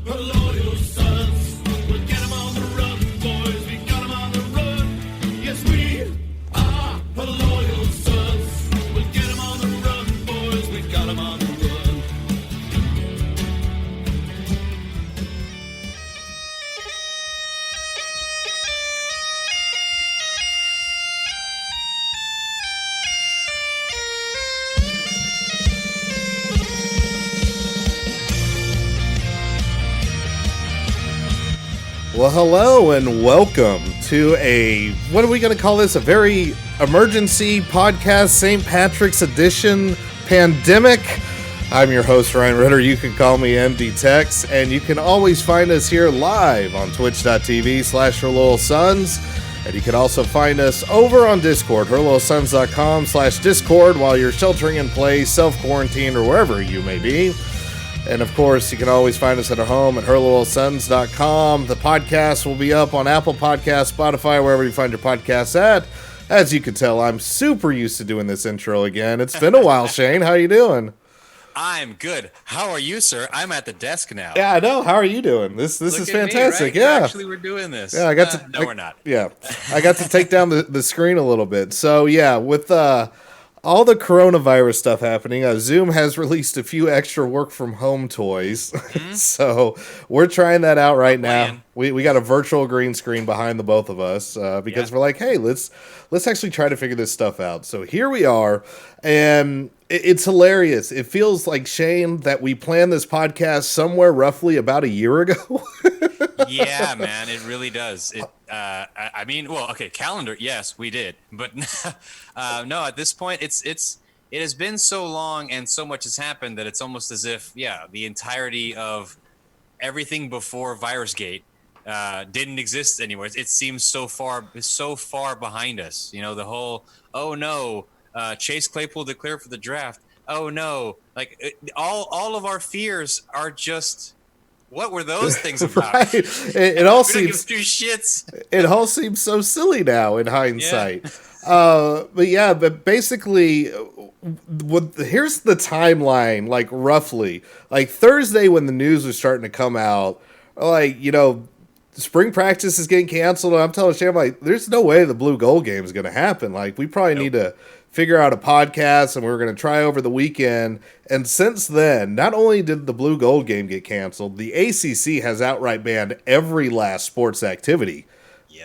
We're loyal sons. We'll get 'em on the run, boys. We got 'em on the run. Yes, we are loyal sons. We'll get 'em on the run, boys. We got 'em on the run. Well, hello and welcome to what are we going to call this? A very emergency podcast, St. Patrick's edition pandemic. I'm your host, Ryan Ritter. You can call me MD Tex, and you can always find us here live on twitch.tv/herloyalsons. And you can also find us over on Discord, herloyalsons.com/Discord, while you're sheltering in place, self-quarantine, or wherever you may be. And of course, you can always find us at our home at herloyalsons.com. The podcast will be up on Apple Podcasts, Spotify, wherever you find your podcasts at. As you can tell, I'm super used to doing this intro again. It's been a while, Shane. How you doing? I'm good. How are you, sir? I'm at the desk now. Yeah, I know. How are you doing? This Look is at me, fantastic. right? Yeah. Actually, we're doing this. Yeah, I got to. No, we're not. Yeah, I got to take down the screen a little bit. So yeah, with all the coronavirus stuff happening, Zoom has released a few extra work from home toys. Mm-hmm. So we're trying that out right now. We got a virtual green screen behind the both of us because we're like, hey, let's actually try to figure this stuff out. So here we are, and it's hilarious. It feels like, Shane, that we planned this podcast somewhere roughly about a year ago. Yeah, man, it really does. I mean, well, okay, calendar, yes, we did, but no, at this point, it has been so long and so much has happened that it's almost as if, the entirety of everything before VirusGate didn't exist anymore. It seems so far behind us. You know, the whole, oh no, Chase Claypool declared for the draft. Oh no, like all of our fears are just. What were those things about? Right. It all seems shits. It all seems so silly now in hindsight. Yeah. But basically, here's the timeline. Like roughly, like Thursday when the news was starting to come out, like spring practice is getting canceled. And I'm telling Shane, like, there's no way the Blue Gold game is going to happen. Like, we probably need to figure out a podcast, and we were going to try over the weekend. And since then, not only did the Blue Gold game get canceled, the ACC has outright banned every last sports activity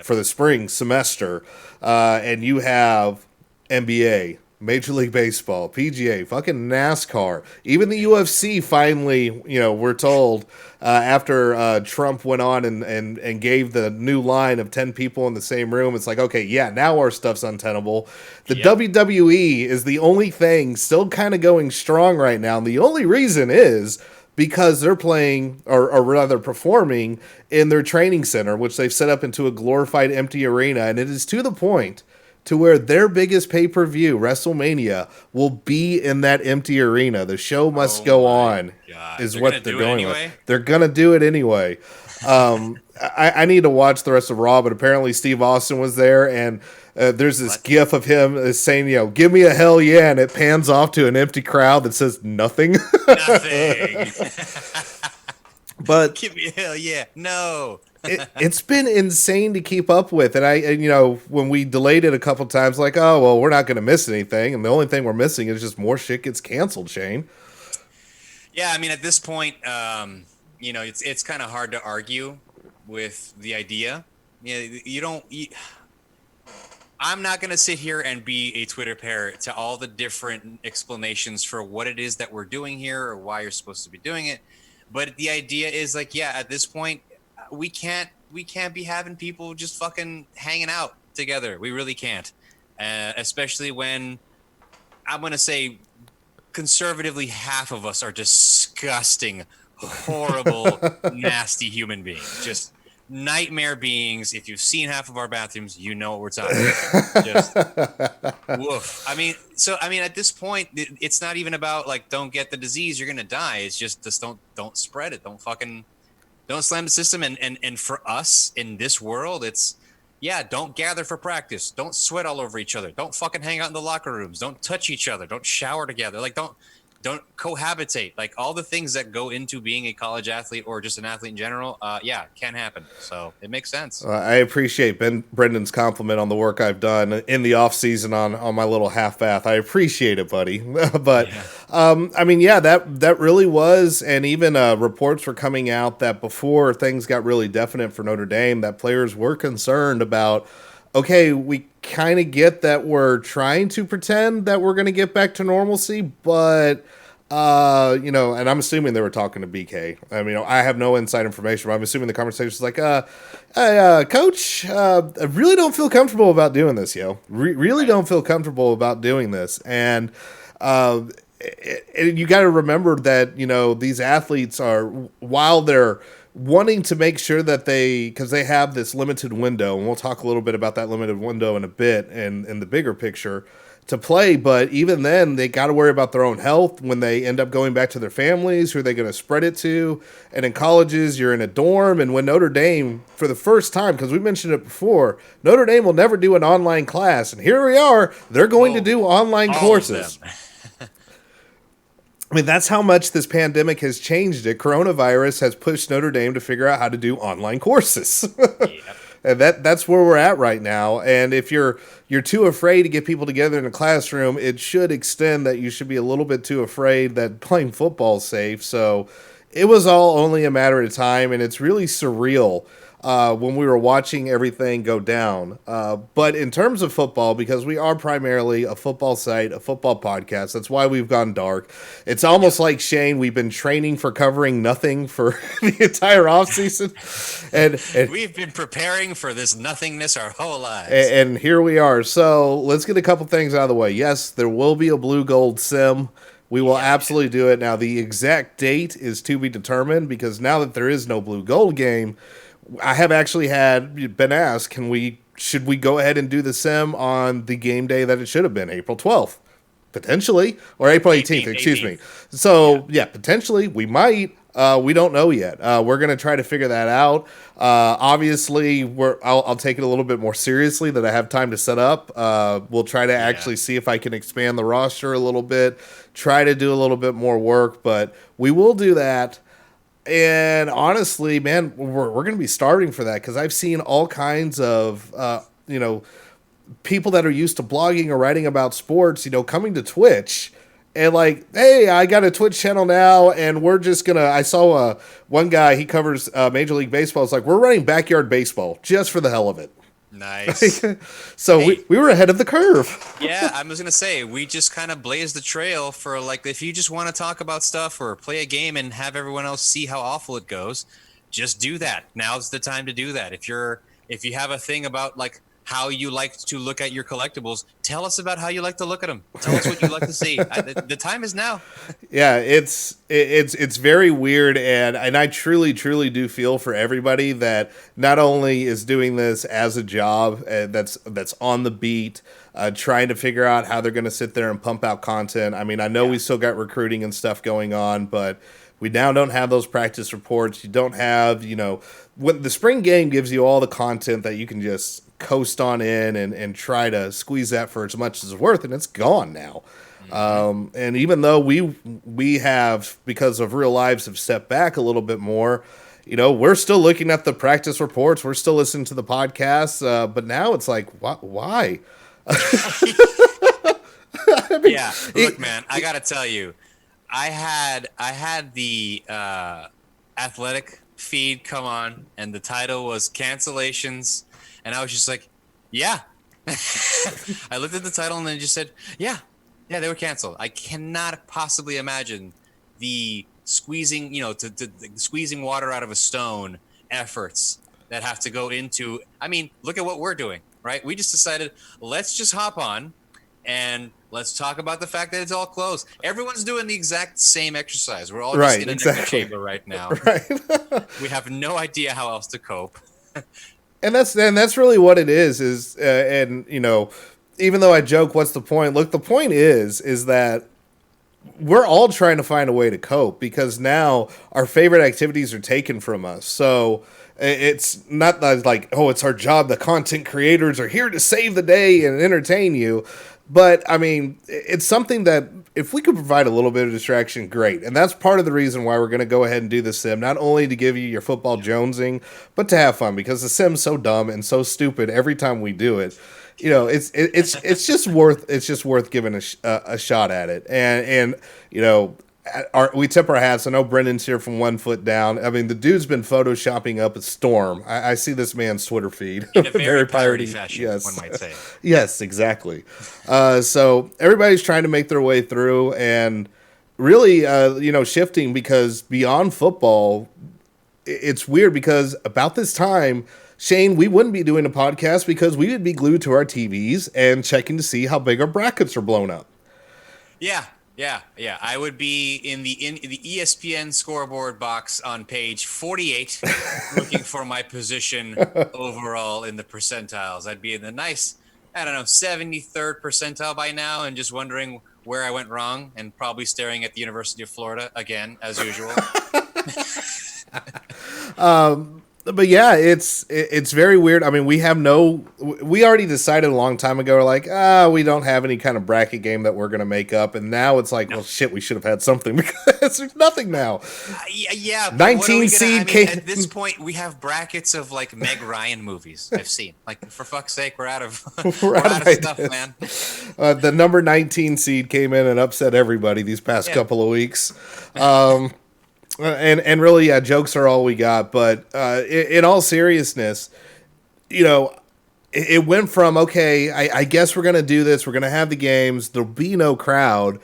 for the spring semester. And you have NBA, Major League Baseball, PGA, fucking NASCAR, even the UFC finally, we're told after Trump went on and gave the new line of 10 people in the same room, it's like, okay, yeah, now our stuff's untenable. The WWE is the only thing still kind of going strong right now. And the only reason is because they're playing, or rather performing, in their training center, which they've set up into a glorified empty arena. And it is to the point to where their biggest pay-per-view, WrestleMania, will be in that empty arena. The show must go on, is what they're going with. They're going to do it anyway. I need to watch the rest of Raw, but apparently Steve Austin was there, and there's this gif of him saying, give me a hell yeah, and it pans off to an empty crowd that says nothing. Nothing. But give me a hell yeah. No. It's been insane to keep up with. And when we delayed it a couple times, like, oh, well, we're not going to miss anything. And the only thing we're missing is just more shit gets canceled, Shane. Yeah, I mean, at this point, it's kind of hard to argue with the idea. I'm not going to sit here and be a Twitter parrot to all the different explanations for what it is that we're doing here or why you're supposed to be doing it. But the idea is like, at this point, we can't be having people just fucking hanging out together. We really can't. Especially when I'm going to say conservatively half of us are disgusting, horrible, nasty human beings. Just nightmare beings. If you've seen half of our bathrooms, you know what we're talking about. Just woof. I mean, at this point, it's not even about like, don't get the disease, you're going to die. It's just don't spread it. Don't slam the system. And for us in this world, it's, don't gather for practice. Don't sweat all over each other. Don't fucking hang out in the locker rooms. Don't touch each other. Don't shower together. Like, don't cohabitate. Like all the things that go into being a college athlete or just an athlete in general, can't happen. So it makes sense. I appreciate Brendan's compliment on the work I've done in the off season on my little half bath. I appreciate it, buddy. But I mean, yeah, that really was, and even reports were coming out that before things got really definite for Notre Dame, that players were concerned about, okay, we kind of get that we're trying to pretend that we're going to get back to normalcy, but and I'm assuming they were talking to BK. I mean, I have no inside information, but I'm assuming the conversation was like, hey, coach, I really don't feel comfortable about doing this, yo. Really don't feel comfortable about doing this. And you got to remember that, these athletes are, while they're wanting to make sure that because they have this limited window, and we'll talk a little bit about that limited window in a bit and in the bigger picture to play, but even then they got to worry about their own health when they end up going back to their families. Who are they going to spread it to? And in colleges, you're in a dorm, and when Notre Dame, for the first time, because we mentioned it before, Notre Dame will never do an online class, and here we are, they're going to do online courses. I mean, that's how much this pandemic has changed it. Coronavirus has pushed Notre Dame to figure out how to do online courses. And that's where we're at right now. And if you're too afraid to get people together in a classroom, it should extend that you should be a little bit too afraid that playing football is safe. So it was all only a matter of time, and it's really surreal when we were watching everything go down. But in terms of football, because we are primarily a football site, a football podcast, that's why we've gone dark. It's almost like, Shane, we've been training for covering nothing for the entire offseason. And we've been preparing for this nothingness our whole lives. And here we are. So let's get a couple things out of the way. Yes, there will be a blue gold sim. We will absolutely do it. Now, the exact date is to be determined, because now that there is no blue gold game, I have actually been asked, should we go ahead and do the sim on the game day that it should have been, April 12th? Potentially, or April 18th, excuse me. So, yeah, potentially, we might. We don't know yet. We're going to try to figure that out. Obviously, I'll take it a little bit more seriously that I have time to set up. We'll try to actually see if I can expand the roster a little bit, try to do a little bit more work, but we will do that. And honestly, man, we're going to be starving for that, because I've seen all kinds of, people that are used to blogging or writing about sports, coming to Twitch and like, hey, I got a Twitch channel now, and we're just going to, I saw one guy, he covers Major League Baseball. It's like, we're running backyard baseball just for the hell of it. Nice. So hey, we were ahead of the curve. Yeah, I was going to say, we just kind of blazed the trail for, like, if you just want to talk about stuff or play a game and have everyone else see how awful it goes, just do that. Now's the time to do that. If you have a thing about, like, how you like to look at your collectibles, tell us about how you like to look at them. Tell us what you like to see. The time is now. Yeah, it's very weird, and I truly do feel for everybody that not only is doing this as a job, that's on the beat, trying to figure out how they're going to sit there and pump out content. I mean, I know we still got recruiting and stuff going on, but we now don't have those practice reports. You don't have, when the spring game gives you all the content that you can just coast on in and try to squeeze that for as much as it's worth, and it's gone now. And even though we have, because of real lives, have stepped back a little bit more, we're still looking at the practice reports, we're still listening to the podcasts, but now it's like, why? I mean, yeah, look, man, I gotta tell you, I had the athletic feed come on, and the title was cancellations. And I was just like, yeah. I looked at the title and then just said, yeah, they were canceled. I cannot possibly imagine the squeezing, to squeezing water out of a stone efforts that have to go into. I mean, look at what we're doing, right? We just decided, let's just hop on and let's talk about the fact that it's all closed. Everyone's doing the exact same exercise. We're all just in an echo chamber right now. Right. We have no idea how else to cope. And that's really what it is, even though I joke, what's the point? Look, the point is that we're all trying to find a way to cope, because now our favorite activities are taken from us. So it's not like, oh, it's our job. The content creators are here to save the day and entertain you. But I mean, it's something that if we could provide a little bit of distraction, great. And that's part of the reason why we're going to go ahead and do the sim, not only to give you your football jonesing, but to have fun, because the sim's so dumb and so stupid every time we do it. You know, it's just worth giving a shot at it. And you know, we tip our hats. I know Brendan's here from 1 Foot Down. I mean, the dude's been photoshopping up a storm. I see this man's Twitter feed. In a very piratey fashion, yes. one might say. Yes, exactly. So everybody's trying to make their way through, and really, you know, shifting, because beyond football, it's weird because about this time, Shane, we wouldn't be doing a podcast because we would be glued to our TVs and checking to see how big our brackets are blown up. Yeah. I would be in the ESPN scoreboard box on page 48, looking for my position overall in the percentiles. I'd be in the nice, I don't know, 73rd percentile by now, and just wondering where I went wrong, and probably staring at the University of Florida again, as usual. But yeah, it's very weird. I mean, we already decided a long time ago, we're like, we don't have any kind of bracket game that we're going to make up. And now it's like, well, shit, we should have had something, because there's nothing now. Yeah. 19 seed came. At this point, we have brackets of like Meg Ryan movies I've seen. Like, for fuck's sake, we're out of, we're out of stuff, man. The number 19 seed came in and upset everybody these past couple of weeks. And really, yeah, jokes are all we got. But in all seriousness, you know, it went from, okay, I guess we're going to do this. We're going to have the games. There'll be no crowd.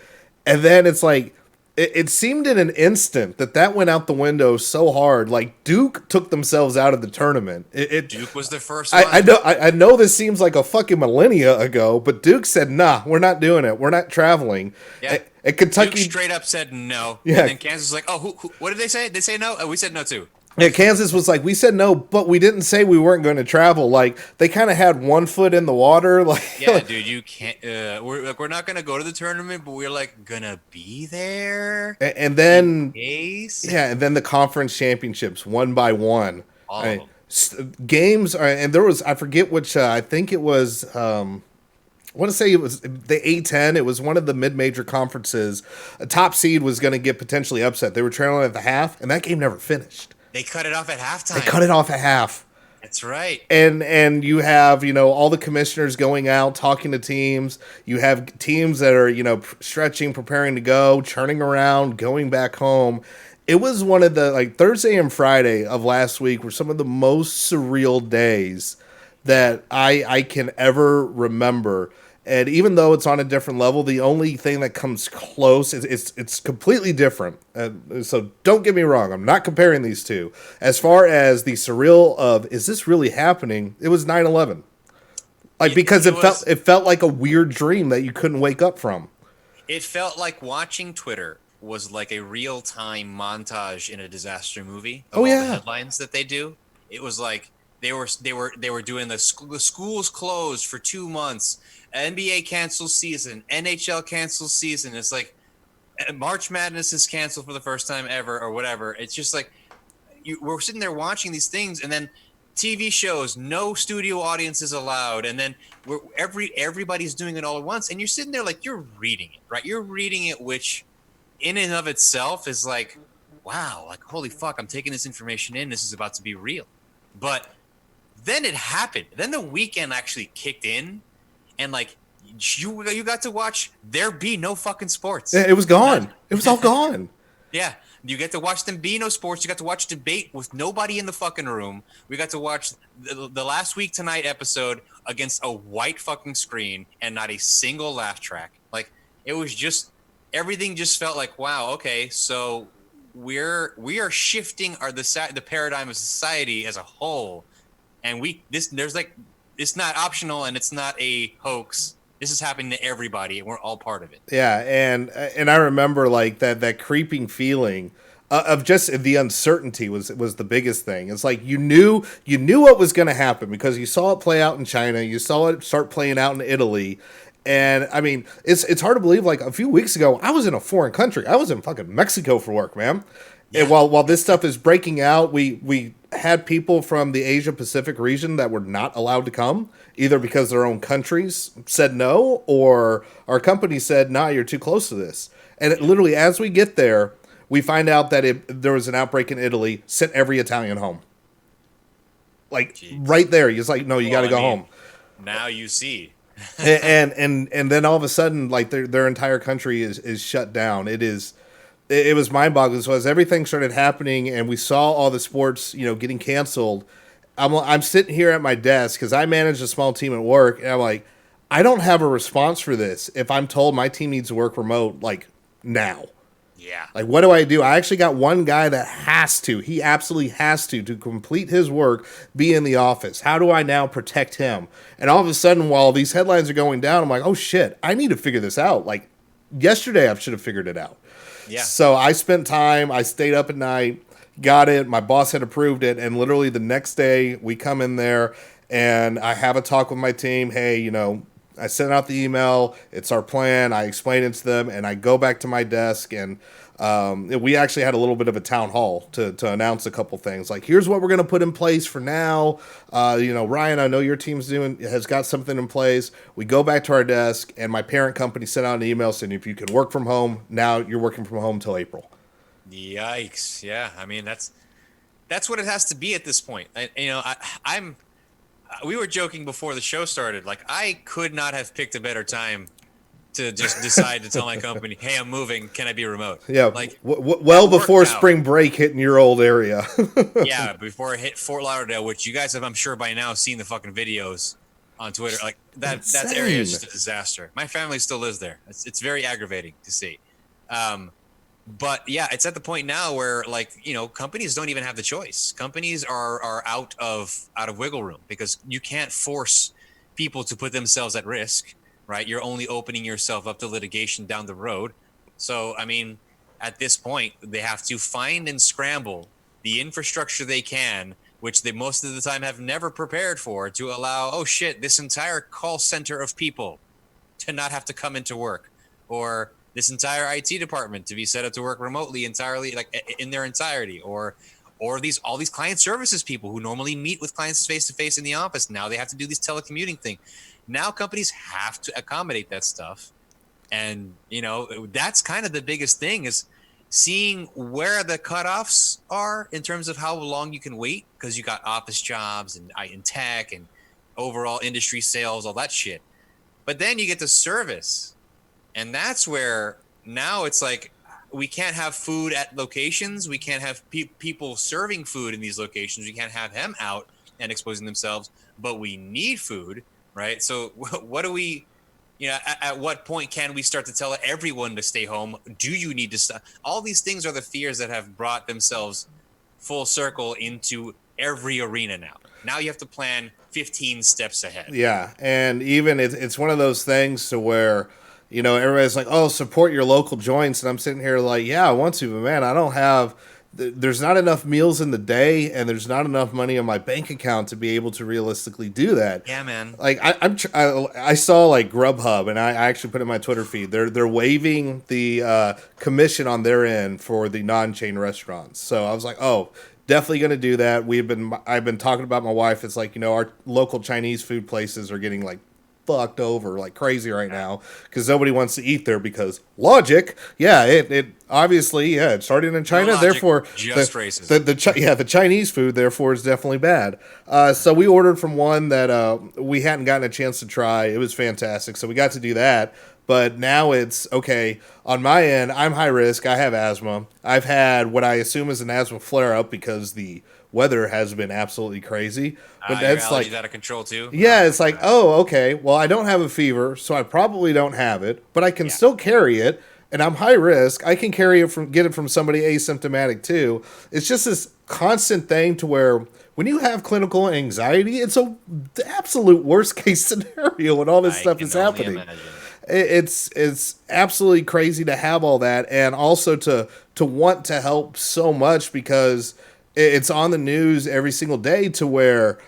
And then it's like, it seemed in an instant that went out the window so hard. Like, Duke took themselves out of the tournament. Duke was the first one. I know this seems like a fucking millennia ago, but Duke said, nah, we're not doing it. We're not traveling. Yeah. At Kentucky, Duke straight up said no. Yeah. And then Kansas was like, oh, who, what did they say? They say no? We said no too. Yeah, Kansas was like, we said no, but we didn't say we weren't going to travel. Like, they kind of had 1 foot in the water. Like, yeah, dude, you can't. We're not going to go to the tournament, but we're like gonna be there. And then, yeah, and then the conference championships, one by one. All of them. Games, and there was, I forget which. I think it was. I want to say it was the A10. It was one of the mid-major conferences. A top seed was going to get potentially upset. They were trailing at the half, and that game never finished. They cut it off at halftime. They cut it off at half. That's right. And you have, you know, all the commissioners going out, talking to teams. You have teams that are, you know, stretching, preparing to go, churning around, going back home. It was one of the, like, Thursday and Friday of last week were some of the most surreal days that I can ever remember. And even though it's on a different level, the only thing that comes close is it's completely different. So don't get me wrong, I'm not comparing these two. As far as the surreal of, is this really happening? It was 9/11. Like, because it felt like a weird dream that you couldn't wake up from. It felt like watching Twitter was like a real-time montage in a disaster movie. Of all the headlines that they do. It was like they were doing the schools closed for 2 months. NBA cancels season, NHL cancels season. It's like March Madness is canceled for the first time ever, or whatever. It's just like we're sitting there watching these things, and then TV shows, no studio audiences allowed, and then everybody's doing it all at once, and you're sitting there like you're reading it, right? You're reading it, which in and of itself is like, wow, like holy fuck, I'm taking this information in. This is about to be real. But then it happened. Then the weekend actually kicked in. And like you got to watch there be no fucking sports. Yeah, it was gone. It was all gone. Yeah, you get to watch them be no sports. You got to watch debate with nobody in the fucking room. We got to watch the Last Week Tonight episode against a white fucking screen and not a single laugh track. Like, it was just everything just felt like, wow, okay, so we are shifting the paradigm of society as a whole, and it's not optional and it's not a hoax. This is happening to everybody, and we're all part of it. Yeah, and I remember like that creeping feeling of just the uncertainty was the biggest thing. It's like you knew what was going to happen because you saw it play out in China, you saw it start playing out in Italy. And I mean, it's hard to believe. Like a few weeks ago, I was in a foreign country. I was in fucking Mexico for work, man. Yeah. And while this stuff is breaking out, we had people from the Asia Pacific region that were not allowed to come, either because their own countries said no, or our company said, nah, you're too close to this. And literally, as we get there, we find out that there was an outbreak in Italy, sent every Italian home. Like, right there. He's like, no, you got to go home. Now you see. and then all of a sudden, like, their entire country is shut down. It was mind-boggling. So as everything started happening and we saw all the sports, getting canceled, I'm sitting here at my desk because I manage a small team at work, and I'm like, I don't have a response for this if I'm told my team needs to work remote, like, now. Yeah. Like, what do? I actually got one guy that has to. He absolutely has to complete his work, be in the office. How do I now protect him? And all of a sudden, while these headlines are going down, I'm like, oh, shit, I need to figure this out. Like, yesterday, I should have figured it out. Yeah. So I spent time. I stayed up at night, got it. My boss had approved it. And literally the next day, we come in there, and I have a talk with my team. Hey, I sent out the email. It's our plan. I explain it to them, and I go back to my desk, and we actually had a little bit of a town hall to announce a couple things. Like, here's what we're going to put in place for now. Ryan, I know your team's has got something in place. We go back to our desk, and my parent company sent out an email saying, if you can work from home, now you're working from home till April. Yikes! Yeah, I mean that's what it has to be at this point. I'm. We were joking before the show started. Like, I could not have picked a better time to just decide to tell my company, "Hey, I'm moving. Can I be remote?" Yeah, like well before spring break hitting your old area. Yeah, before it hit Fort Lauderdale, which you guys have, I'm sure by now, seen the fucking videos on Twitter. Like that area is just a disaster. My family still lives there. It's very aggravating to see. But yeah, it's at the point now where, like, companies don't even have the choice. Companies are out of wiggle room because you can't force people to put themselves at risk, right? You're only opening yourself up to litigation down the road. So, I mean, at this point, they have to find and scramble the infrastructure they can, which they most of the time have never prepared for, to allow, oh shit, this entire call center of people to not have to come into work, or this entire IT department to be set up to work remotely entirely, like in their entirety, or all these client services people who normally meet with clients face to face in the office. Now they have to do this telecommuting thing. Now companies have to accommodate that stuff. And, that's kind of the biggest thing, is seeing where the cutoffs are in terms of how long you can wait, because you got office jobs and in tech and overall industry sales, all that shit. But then you get to service. And that's where now it's like, we can't have food at locations. We can't have people serving food in these locations. We can't have them out and exposing themselves, but we need food, right? So what do we, at what point can we start to tell everyone to stay home? Do you need to stop? All these things are the fears that have brought themselves full circle into every arena now. Now you have to plan 15 steps ahead. Yeah, and even it's one of those things to where, everybody's like, oh, support your local joints. And I'm sitting here like, yeah, I want to, but man, I don't have, there's not enough meals in the day, and there's not enough money in my bank account to be able to realistically do that. Yeah, man. Like, I saw, like, Grubhub, and I actually put in my Twitter feed, they're waiving the commission on their end for the non-chain restaurants. So I was like, oh, definitely going to do that. I've been talking about my wife. It's like, our local Chinese food places are getting, like, fucked over like crazy right now because nobody wants to eat there because logic. Yeah, it obviously, it started in China, therefore just racist. The Chinese food therefore is definitely bad. So we ordered from one that we hadn't gotten a chance to try. It was fantastic, so we got to do that. But now it's okay. On my end, I'm high risk. I have asthma. I've had what I assume is an asthma flare up because the weather has been absolutely crazy. But that's like out of control too. Yeah, it's like, oh, okay. Well, I don't have a fever, so I probably don't have it, but I can still carry it, and I'm high risk. I can get it from somebody asymptomatic too. It's just this constant thing to where when you have clinical anxiety, it's the absolute worst case scenario when all this stuff is happening. It's absolutely crazy to have all that, and also to want to help so much because it's on the news every single day to where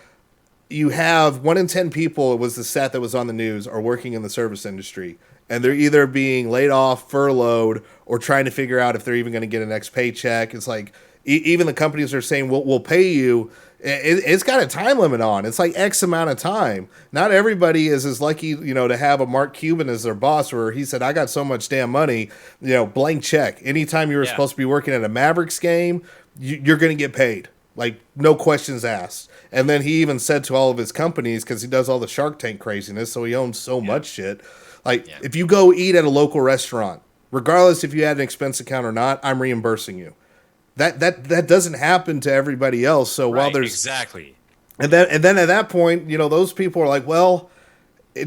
you have 1 in 10 people, it was the stat that was on the news, are working in the service industry. And they're either being laid off, furloughed, or trying to figure out if they're even going to get a next paycheck. It's like, even the companies are saying, we'll pay you. It's got a time limit on. It's like X amount of time. Not everybody is as lucky, to have a Mark Cuban as their boss, where he said, I got so much damn money, blank check. Anytime you were supposed to be working at a Mavericks game, you're going to get paid. Like, no questions asked. And then he even said to all of his companies, because he does all the Shark Tank craziness, so he owns so much shit. Like, if you go eat at a local restaurant, regardless if you had an expense account or not, I'm reimbursing you. That doesn't happen to everybody else. So while there's exactly, and then at that point, those people are like, well,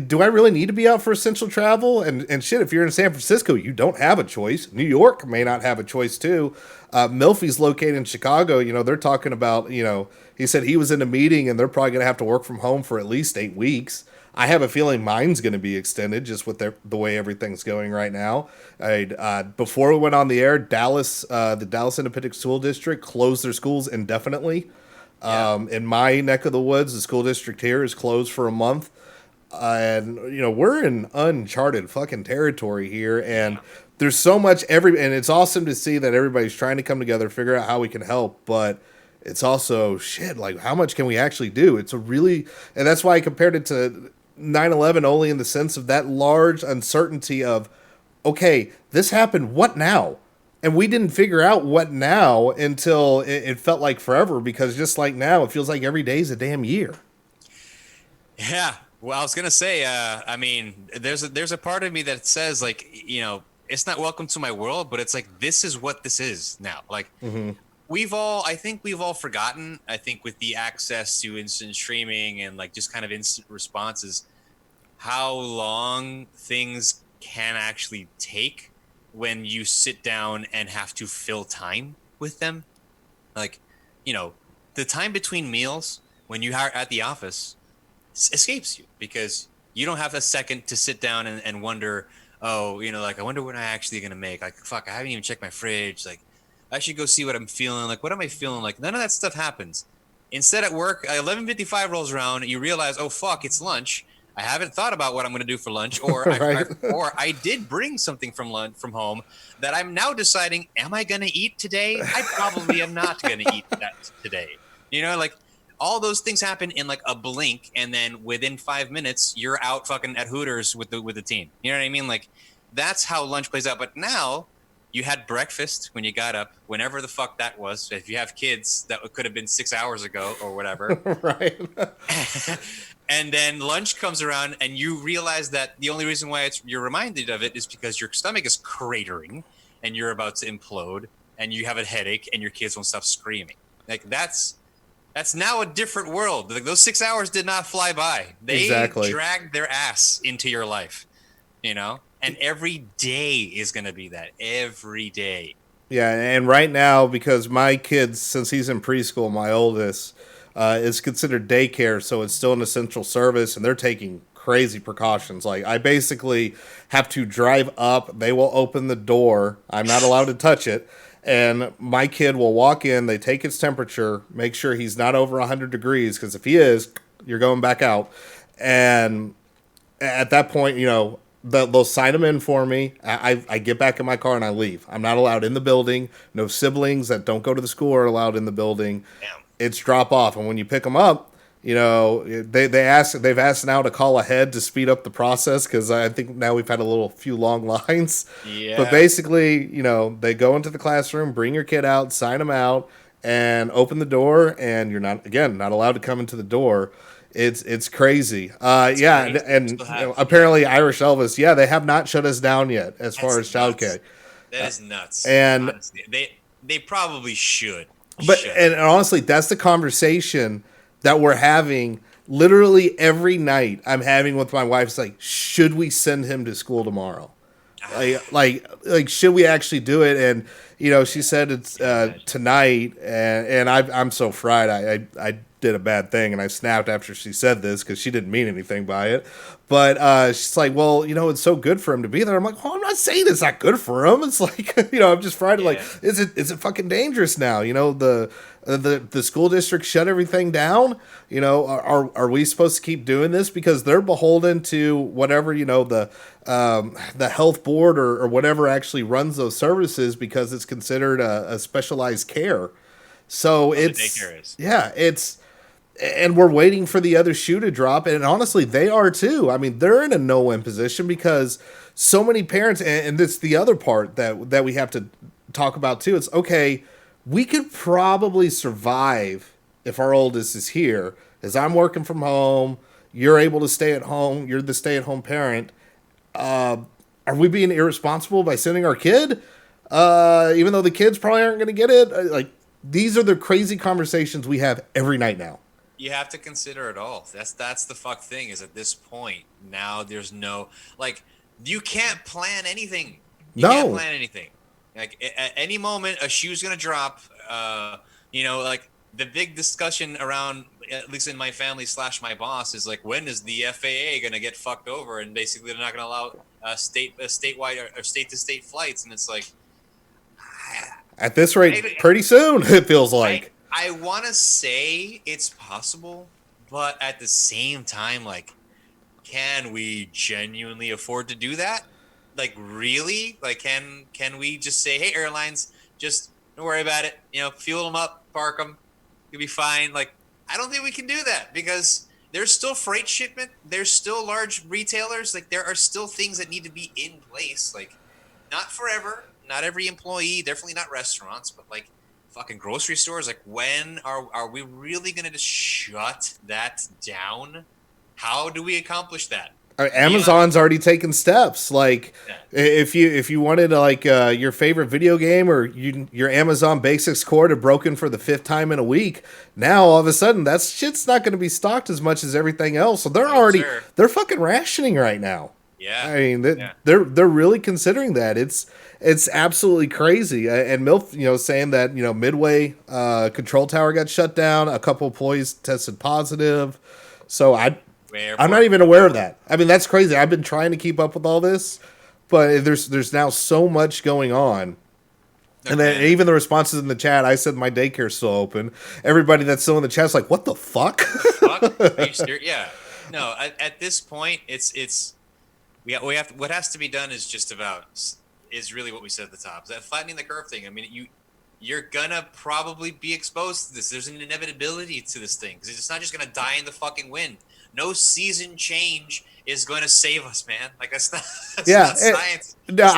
do I really need to be out for essential travel? And shit, if you're in San Francisco, you don't have a choice. New York may not have a choice too. Milfy's located in Chicago. They're talking about, he said he was in a meeting and they're probably going to have to work from home for at least 8 weeks. I have a feeling mine's going to be extended just with the way everything's going right now. Before we went on the air, the Dallas Independent School District closed their schools indefinitely. In my neck of the woods, the school district here is closed for a month. And, we're in uncharted fucking territory here. And there's so much and it's awesome to see that everybody's trying to come together, figure out how we can help. But it's also shit, like, how much can we actually do? And that's why I compared it to 9/11 only in the sense of that large uncertainty of, okay, this happened, what now? And we didn't figure out what now until it felt like forever, because just like now, it feels like every day is a damn year. Yeah. Well, I was going to say, I mean, there's a part of me that says, like, it's not welcome to my world, but it's like, this is what this is now. Like, I think we've all forgotten, I think with the access to instant streaming and like just kind of instant responses, how long things can actually take when you sit down and have to fill time with them. Like, the time between meals when you are at the office escapes you because you don't have a second to sit down and wonder, like, I wonder what I'm actually going to make. Like, fuck, I haven't even checked my fridge. Like, I should go see what I'm feeling. Like, what am I feeling like? None of that stuff happens. Instead, at work, 11:55 rolls around, and you realize, oh, fuck, it's lunch. I haven't thought about what I'm going to do for lunch, or I did bring something from home that I'm now deciding, am I going to eat today? I probably am not going to eat that today. Like, all those things happen in like a blink, and then within 5 minutes, you're out fucking at Hooters with the team. You know what I mean? Like, that's how lunch plays out. But now, you had breakfast when you got up, whenever the fuck that was. If you have kids, that could have been 6 hours ago or whatever. Right. And then lunch comes around, and you realize that the only reason why you're reminded of it is because your stomach is cratering, and you're about to implode, and you have a headache, and your kids won't stop screaming. Like, that's now a different world. Like, those 6 hours did not fly by. They dragged their ass into your life, And every day is going to be that. Every day. Yeah, and right now, because my kids, since he's in preschool, my oldest, is considered daycare, so it's still an essential service, and they're taking crazy precautions. Like, I basically have to drive up. They will open the door. I'm not allowed to touch it. And my kid will walk in. They take his temperature, make sure he's not over 100 degrees, because if he is, you're going back out. And at that point, they'll sign them in for me. I get back in my car and I leave. I'm not allowed in the building. No siblings that don't go to the school are allowed in the building. Damn. It's drop off. And when you pick them up, they've asked now to call ahead to speed up the process, because I think now we've had a few long lines. Yeah. But basically, they go into the classroom, bring your kid out, sign them out, and open the door, and you're not allowed to come into the door. It's crazy. And apparently Irish Elvis, they have not shut us down yet as far as childcare. That is nuts. And honestly, they probably should. And honestly, that's the conversation that we're having literally every night. I'm having with my wife. It's like, should we send him to school tomorrow? Like, should we actually do it? And she said it's tonight, and I'm so fried. I did a bad thing, and I snapped after she said this because she didn't mean anything by it. But she's like, well, it's so good for him to be there. I'm like, well, I'm not saying it's not good for him. It's like, I'm just fried. Like, is it fucking dangerous now? The school district shut everything down. Are we supposed to keep doing this because they're beholden to whatever the health board or whatever actually runs those services, because it's considered a specialized care. So The it's daycare is. yeah, and we're waiting for the other shoe to drop, and honestly, they are too. I mean, they're in a no-win position because so many parents, and this the other part that we have to talk about too. It's okay, we could probably survive if our oldest is here, as I'm working from home, you're able to stay at home, you're the stay-at-home parent. Are we being irresponsible by sending our kid? Even though the kids probably aren't going to get it, like these are the crazy conversations we have every night now. You have to consider it all. That's the fuck thing is at this point now there's no like you can't plan anything. You can't plan anything. Like at any moment a shoe's gonna drop. Like the big discussion around at least in my family / my boss is like when is the FAA gonna get fucked over and basically they're not gonna allow statewide or state to state flights and it's like at this rate, pretty soon it feels like. I want to say it's possible, but at the same time, like, can we genuinely afford to do that? Like, really? Like, can we just say, hey, airlines, just don't worry about it. Fuel them up, park them, you'll be fine. Like, I don't think we can do that because there's still freight shipment. There's still large retailers. Like, there are still things that need to be in place. Like, not forever, not every employee, definitely not restaurants, but like, fucking grocery stores, like when are we really gonna just shut that down? How do we accomplish that? Amazon's already taken steps. Like if you wanted like your favorite video game or your Amazon Basics cord had broken for the 5th time in a week, now all of a sudden that shit's not going to be stocked as much as everything else. So they're fucking rationing right now. Yeah, I mean they're really considering that. It's absolutely crazy. And MILF, saying that Midway control tower got shut down. A couple employees tested positive. So I'm not even aware of that. I mean, that's crazy. I've been trying to keep up with all this, but there's now so much going on. Okay. And then even the responses in the chat, I said my daycare's still open. Everybody that's still in the chat's like, what the fuck? Are you serious? Yeah. No, at this point, we have to, what has to be done is really what we said at the top. That flattening the curve thing. I mean, you're gonna probably be exposed to this. There's an inevitability to this thing because it's not just gonna die in the fucking wind. No season change is going to save us, man. Like that's not science. No,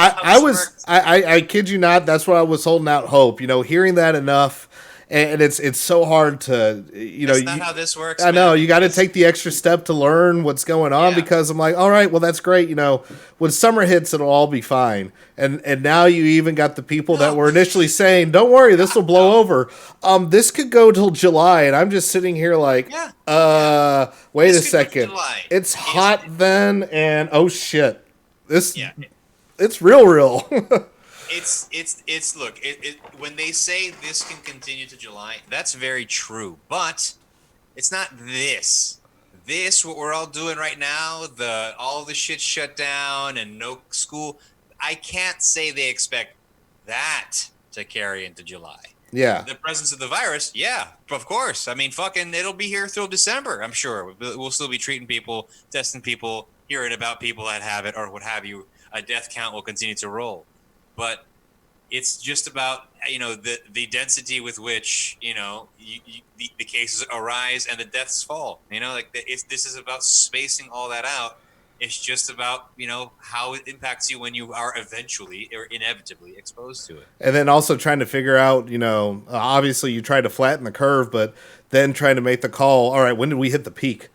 I kid you not. That's why I was holding out hope. Hearing that enough. And it's so hard to, That's not how this works. I know you got to take the extra step to learn what's going on because I'm like, all right, well that's great. When summer hits, it'll all be fine. And now you even got the people that were initially saying, don't worry, this will blow over. This could go till July, and I'm just sitting here like, wait a second, it's hot then, and oh shit, it's real. It's look, when they say this can continue to July, that's very true. But it's not this. This, what we're all doing right now, all the shit shut down and no school. I can't say they expect that to carry into July. Yeah. The presence of the virus, yeah, of course. I mean, fucking, it'll be here through December, I'm sure. We'll still be treating people, testing people, hearing about people that have it or what have you. A death count will continue to roll. But it's just about the density with which the cases arise and the deaths fall. This is about spacing all that out. It's just about how it impacts you when you are eventually or inevitably exposed to it. And then also trying to figure out, obviously you try to flatten the curve, but then trying to make the call. All right, when did we hit the peak?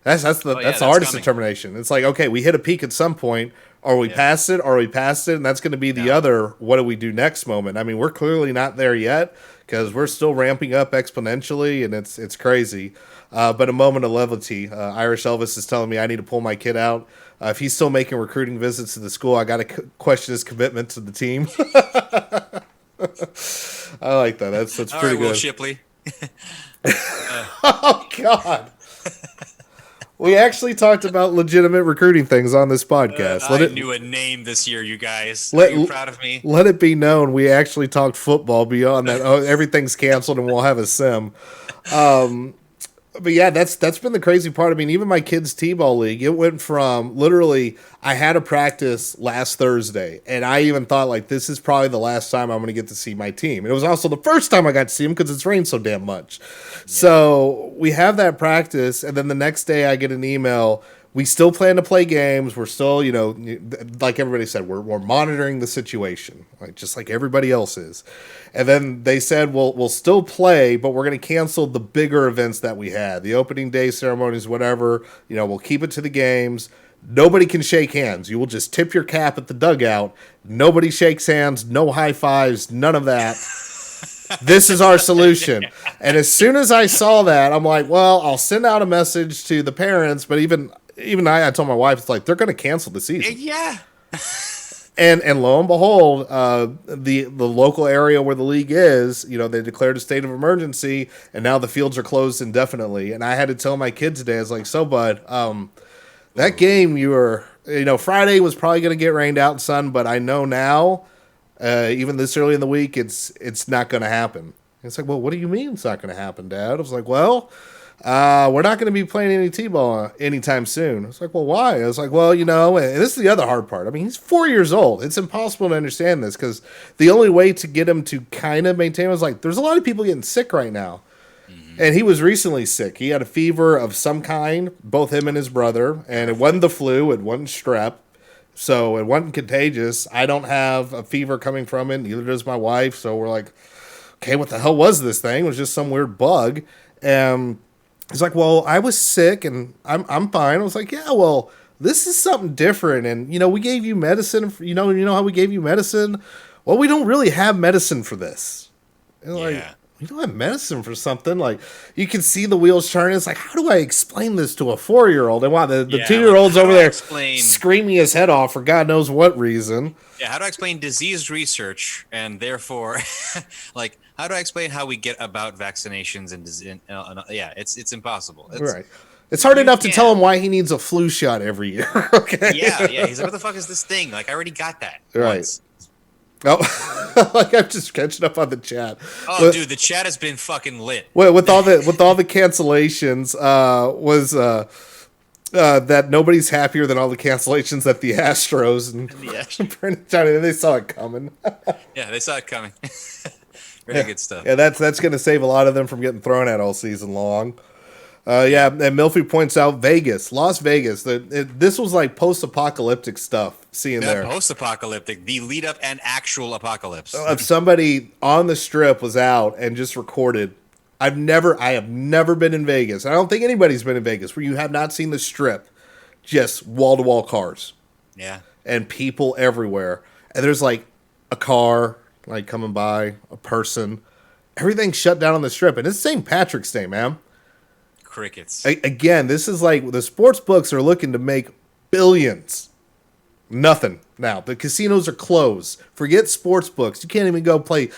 That's the hardest determination. It's like, okay, we hit a peak at some point. Are we past it? And that's going to be the other, what do we do next moment? I mean, we're clearly not there yet because we're still ramping up exponentially, and it's crazy. But a moment of levity. Irish Elvis is telling me I need to pull my kid out. If he's still making recruiting visits to the school, I got to question his commitment to the team. I like that. That's all pretty right, good. Will Shipley. Oh, God. We actually talked about legitimate recruiting things on this podcast. I knew a name this year, you guys. Are you proud of me? Let it be known we actually talked football beyond that. Oh, everything's canceled and we'll have a sim. But yeah, that's been the crazy part. I mean, even my kids' t-ball league, it went from literally I had a practice last Thursday, and I even thought like this is probably the last time I'm going to get to see my team. And it was also the first time I got to see them because it's rained so damn much. Yeah. So we have that practice, and then the next day I get an email. We still plan to play games. We're still, like everybody said, we're monitoring the situation, like just like everybody else is. And then they said, we'll still play, but we're going to cancel the bigger events that we had, the opening day ceremonies, whatever. We'll keep it to the games. Nobody can shake hands. You will just tip your cap at the dugout. Nobody shakes hands. No high fives. None of that. This is our solution. And as soon as I saw that, I'm like, well, I'll send out a message to the parents, but even I told my wife, it's like, they're going to cancel the season. Yeah. And lo and behold, the local area where the league is, they declared a state of emergency, and now the fields are closed indefinitely. And I had to tell my kid today, I was like, so bud, that game Friday was probably going to get rained out and sun, but I know now, even this early in the week, it's not going to happen. It's like, well, what do you mean it's not going to happen, Dad? I was like, well, we're not going to be playing any t-ball anytime soon. I was like, well, why? I was like, well, and this is the other hard part. I mean, he's 4 years old. It's impossible to understand this because the only way to get him to kind of maintain was like, there's a lot of people getting sick right now. Mm-hmm. And he was recently sick. He had a fever of some kind, both him and his brother, and it wasn't the flu. It wasn't strep. So it wasn't contagious. I don't have a fever coming from it. Neither does my wife. So we're like, okay, what the hell was this thing? It was just some weird bug. And he's like, well, I was sick and I'm fine. I was like, yeah, well, this is something different. And, we gave you medicine. You know how we gave you medicine? Well, we don't really have medicine for this. And like, we don't have medicine for something. Like, you can see the wheels turning. It's like, how do I explain this to a 4-year-old? And wow, the 2-year-old's over there screaming his head off for God knows what reason. Yeah, how do I explain disease research and therefore, like, how do I explain how we get about vaccinations and it's impossible. Right. It's hard enough to tell him why he needs a flu shot every year. Okay. Yeah. He's like, what the fuck is this thing? Like, I already got that. Right. Once. Oh, like I'm just catching up on the chat. Oh, dude, the chat has been fucking lit. With all the cancellations, was that nobody's happier than all the cancellations at the Astros and they saw it coming. Yeah, they saw it coming. Very good stuff. Yeah, that's going to save a lot of them from getting thrown at all season long. And Milfy points out Las Vegas. This was like post-apocalyptic stuff. Seeing there, post-apocalyptic, the lead up and actual apocalypse. If somebody on the strip was out and just recorded, I have never been in Vegas. I don't think anybody's been in Vegas where you have not seen the strip, just wall-to-wall cars. Yeah, and people everywhere. And there's like a car like coming by, a person. Everything's shut down on the strip, and it's St. Patrick's Day, man. Crickets. Again, this is like the sports books are looking to make billions. Nothing now. The casinos are closed. Forget sports books. You can't even play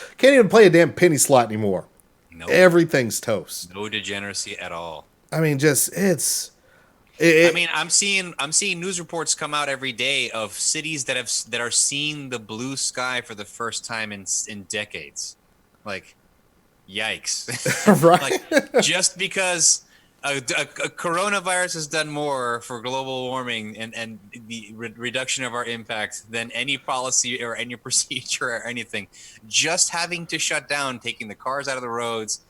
a damn penny slot anymore. Nope. Everything's toast. No degeneracy at all. I mean, I'm seeing news reports come out every day of cities that are seeing the blue sky for the first time in decades. Like, yikes! Right? Like, just because a coronavirus has done more for global warming and the reduction of our impact than any policy or any procedure or anything. Just having to shut down, taking the cars out of the roads,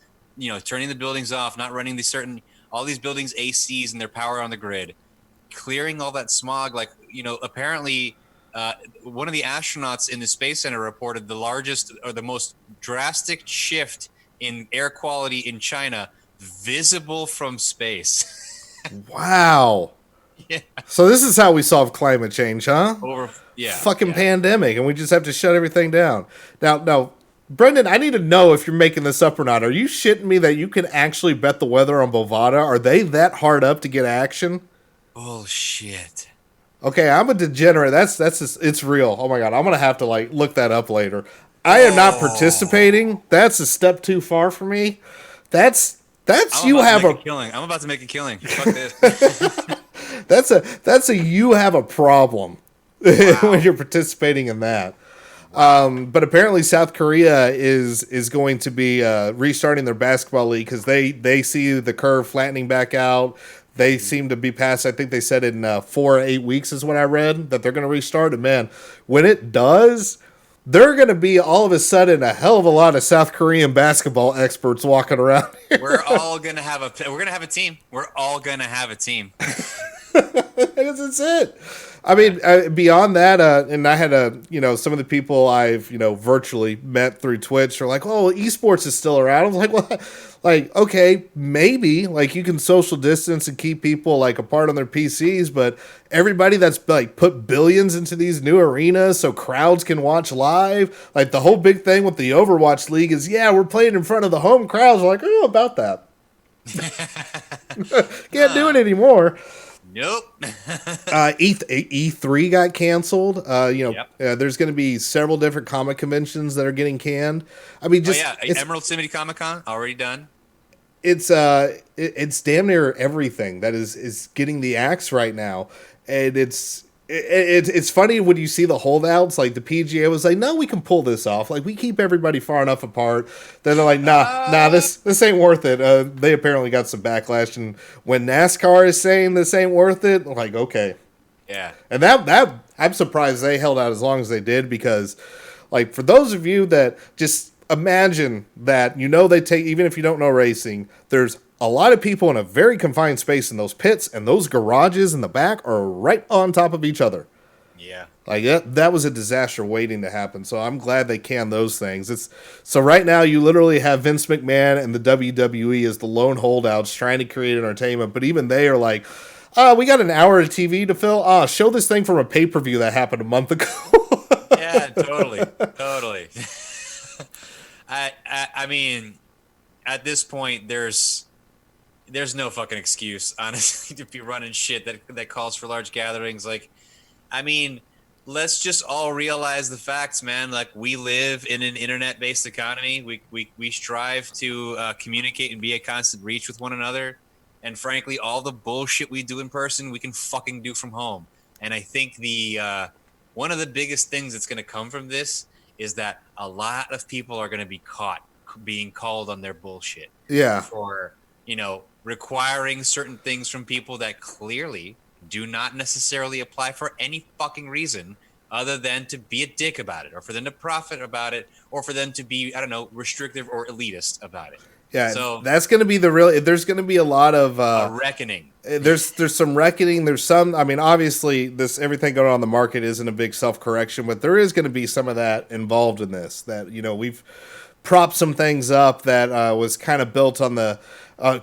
turning the buildings off, not running all these buildings ACs and their power on the grid, clearing all that smog. Like, apparently one of the astronauts in the Space Center reported the largest or the most drastic shift in air quality in China visible from space. Wow. Yeah. So this is how we solve climate change, huh? Pandemic, and we just have to shut everything down. Now, Brendan, I need to know if you're making this up or not. Are you shitting me that you can actually bet the weather on Bovada? Are they that hard up to get action? Bullshit. Okay, I'm a degenerate. That's just, it's real. Oh my God, I'm gonna have to look that up later. I am not participating. That's a step too far for me. I'm about to make a killing. Fuck this. That's a you have a problem when you're participating in that. But apparently South Korea is going to be restarting their basketball league because they see the curve flattening back out. They seem to be past. I think they said in 4 or 8 weeks is what I read that they're going to restart. And man, when it does, they're going to be all of a sudden a hell of a lot of South Korean basketball experts walking around here. We're gonna have a team. We're all gonna have a team. That's it. I mean, beyond that, and I had some of the people I've virtually met through Twitch are like, "Oh, esports is still around." I was like, "Well, like, okay, maybe like you can social distance and keep people like apart on their PCs, but everybody that's like put billions into these new arenas so crowds can watch live. Like the whole big thing with the Overwatch League is, yeah, we're playing in front of the home crowds. We're like, oh, about that, can't do it anymore." Nope. E3 got canceled. Yep. There's going to be several different comic conventions that are getting canned. I mean, Emerald City Comic Con already done. It's damn near everything that is getting the axe right now, and it's funny when you see the holdouts. Like the PGA was like, no, we can pull this off. Like we keep everybody far enough apart. Then they're like, nah, this ain't worth it. They apparently got some backlash, and when NASCAR is saying this ain't worth it, I'm like, okay, yeah. And that I'm surprised they held out as long as they did, because like for those of you that just imagine that they take, even if you don't know racing, there's a lot of people in a very confined space in those pits, and those garages in the back are right on top of each other. Yeah. Like that was a disaster waiting to happen. So I'm glad they canned those things. So right now you literally have Vince McMahon and the WWE as the lone holdouts trying to create entertainment. But even they are like, we got an hour of TV to fill. Show this thing from a pay-per-view that happened a month ago. Yeah, totally. I mean, at this point, there's no fucking excuse, honestly, to be running shit that calls for large gatherings. Like, I mean, let's just all realize the facts, man. Like, we live in an internet-based economy. We strive to communicate and be a constant reach with one another. And frankly, all the bullshit we do in person, we can fucking do from home. And I think one of the biggest things that's going to come from this is that a lot of people are going to be caught being called on their bullshit. Yeah. For, requiring certain things from people that clearly do not necessarily apply for any fucking reason other than to be a dick about it, or for them to profit about it, or for them to be, I don't know, restrictive or elitist about it. Yeah, so that's going to be there's going to be a lot of a reckoning. There's some reckoning. There's some, I mean, obviously everything going on in the market isn't a big self-correction, but there is going to be some of that involved in this, that, we've propped some things up that was kind of built on the,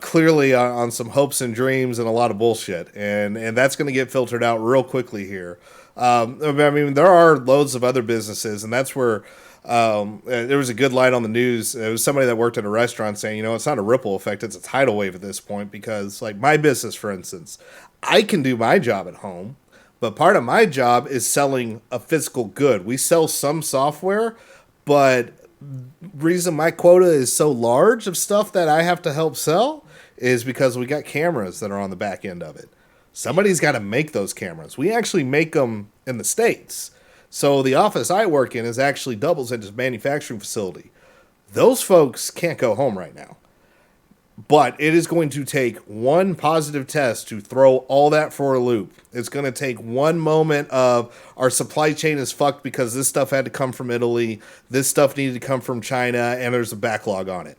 clearly on some hopes and dreams and a lot of bullshit. And that's going to get filtered out real quickly here. I mean, there are loads of other businesses, and that's where there was a good line on the news. It was somebody that worked at a restaurant saying, it's not a ripple effect, it's a tidal wave at this point, because like my business, for instance, I can do my job at home, but part of my job is selling a physical good. We sell some software, but reason my quota is so large of stuff that I have to help sell is because we got cameras that are on the back end of it. Somebody's got to make those cameras. We actually make them in the States. So the office I work in is actually doubles as a manufacturing facility. Those folks can't go home right now. But it is going to take one positive test to throw all that for a loop. It's going to take one moment of our supply chain is fucked because this stuff had to come from Italy, this stuff needed to come from China, and there's a backlog on it.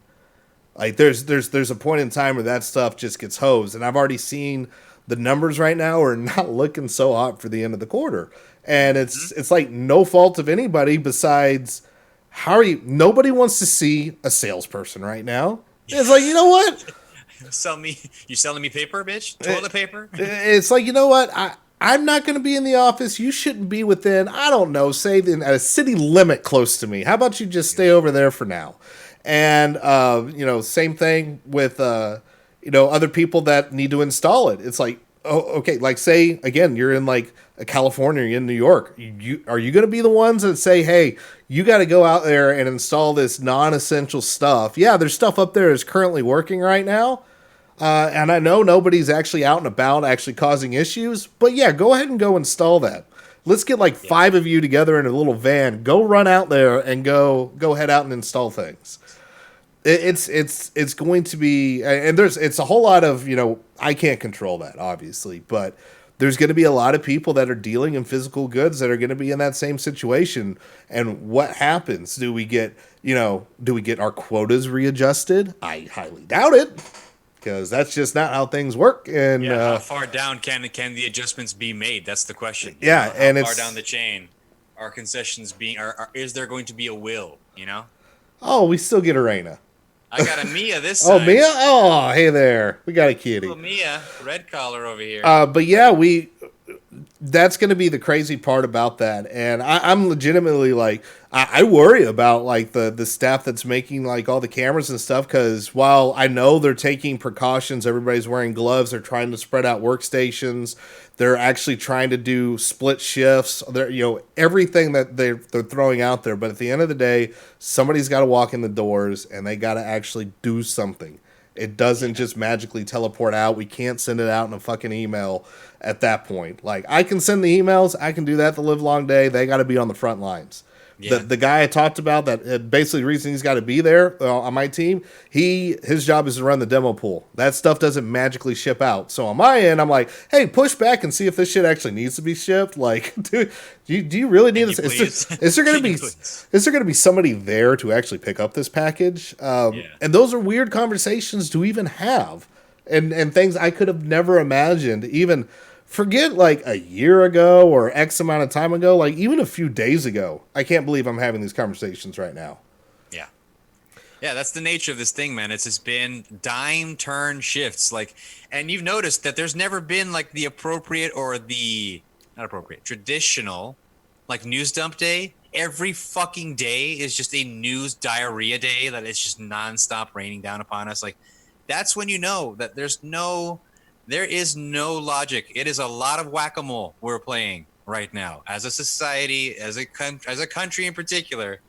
Like there's a point in time where that stuff just gets hosed, and I've already seen the numbers right now are not looking so hot for the end of the quarter. And it's like no fault of anybody besides nobody wants to see a salesperson right now. It's like, you know what? You selling me paper, bitch? Toilet paper? It's like, you know what? I'm not going to be in the office. You shouldn't be within, I don't know, say a city limit close to me. How about you just stay over there for now? And, same thing with, other people that need to install it. It's like, oh, okay, like say, again, you're in like California, you're in New York. Are you going to be the ones that say, hey, you got to go out there and install this non-essential stuff? Yeah, there's stuff up there that's currently working right now. And I know nobody's actually out and about actually causing issues. But yeah, go ahead and go install that. Let's get like 5 of you together in a little van. Go run out there and go head out and install things. It's going to be, and it's a whole lot of, I can't control that, obviously, but there's going to be a lot of people that are dealing in physical goods that are going to be in that same situation. And what happens? Do we get our quotas readjusted? I highly doubt it, because that's just not how things work. And how far down can the adjustments be made? That's the question. Yeah, how far down the chain are concessions being? Is there going to be a will? Oh, we still get Arena. I got a Mia this time. time. Oh, Mia? Oh, hey there. We got a kitty. Little Mia, red collar over here. But yeah, that's going to be the crazy part about that. And I'm legitimately like, I worry about like the staff that's making like all the cameras and stuff. Because while I know they're taking precautions, everybody's wearing gloves, they're trying to spread out workstations. They're actually trying to do split shifts. They're, everything that they're throwing out there. But at the end of the day, somebody's got to walk in the doors and they got to actually do something. It doesn't just magically teleport out. We can't send it out in a fucking email at that point. Like, I can send the emails. I can do that the live long day. They got to be on the front lines. Yeah. The guy I talked about that basically the reason he's got to be there on my team, his job is to run the demo pool. That stuff doesn't magically ship out. So on my end, I'm like, hey, push back and see if this shit actually needs to be shipped. Like, dude, do you really need this? Is there going to be somebody there to actually pick up this package? And those are weird conversations to even have, and things I could have never imagined. Even forget like a year ago or X amount of time ago, like even a few days ago. I can't believe I'm having these conversations right now. Yeah. Yeah, that's the nature of this thing, man. It's just been dime turn shifts. Like, and you've noticed that there's never been like the appropriate or the not appropriate, traditional like news dump day. Every fucking day is just a news diarrhea day that it's just nonstop raining down upon us. Like, that's when you know that there is no logic. It is a lot of whack-a-mole we're playing right now. As a society, as a country in particular,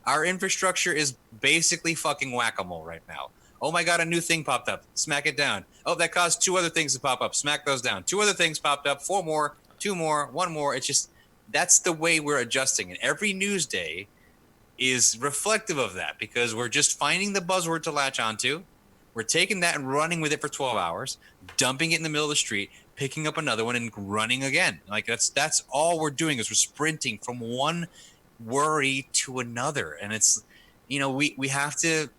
our infrastructure is basically fucking whack-a-mole right now. Oh my God, a new thing popped up. Smack it down. Oh, that caused 2 other things to pop up. Smack those down. 2 other things popped up. 4 more, 2 more, 1 more. It's just, that's the way we're adjusting. And every news day is reflective of that, because we're just finding the buzzword to latch onto. We're taking that and running with it for 12 hours, dumping it in the middle of the street, picking up another one and running again. Like that's all we're doing is we're sprinting from one worry to another. And it's, we have to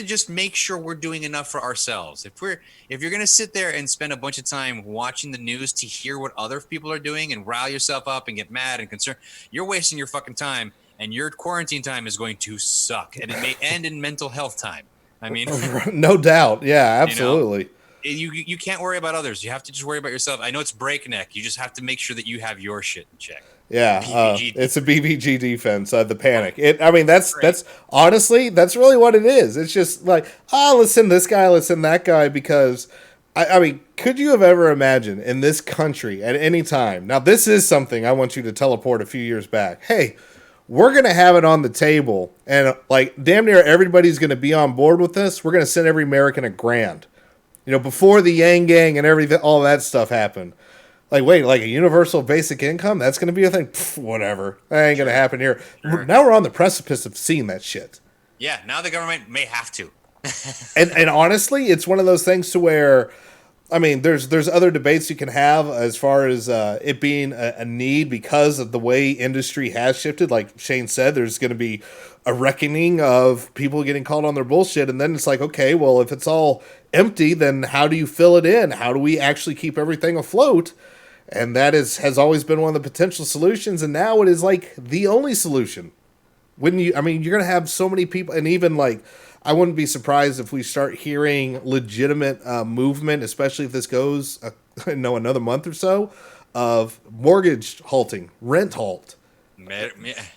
just make sure we're doing enough for ourselves. If you're going to sit there and spend a bunch of time watching the news to hear what other people are doing and rile yourself up and get mad and concerned, you're wasting your fucking time, and your quarantine time is going to suck, and it may end in mental health time. I mean, no doubt. Yeah, absolutely. You can't worry about others. You have to just worry about yourself. I know it's breakneck. You just have to make sure that you have your shit in check. Yeah, it's a BBG defense. The panic. That's honestly, that's really what it is. It's just like, let's send this guy, let's send that guy, because I mean, could you have ever imagined in this country at any time? Now, this is something I want you to teleport a few years back. Hey, we're going to have it on the table, and like damn near everybody's going to be on board with this. We're going to send every American $1,000. Before the Yang Gang and everything, all that stuff happened. Like, wait, like a universal basic income? That's going to be a thing? Pfft, whatever. That ain't going to happen here. Sure. Now we're on the precipice of seeing that shit. Yeah, now the government may have to. and honestly, it's one of those things to where, I mean, there's other debates you can have as far as it being a need because of the way industry has shifted. Like Shane said, there's going to be a reckoning of people getting called on their bullshit. And then it's like, okay, well, if it's all empty, then how do you fill it in? How do we actually keep everything afloat? And that has always been one of the potential solutions. And now it is like the only solution. You're going to have so many people, and even like, I wouldn't be surprised if we start hearing legitimate movement, especially if this goes, another month or so, of mortgage halting, rent halt.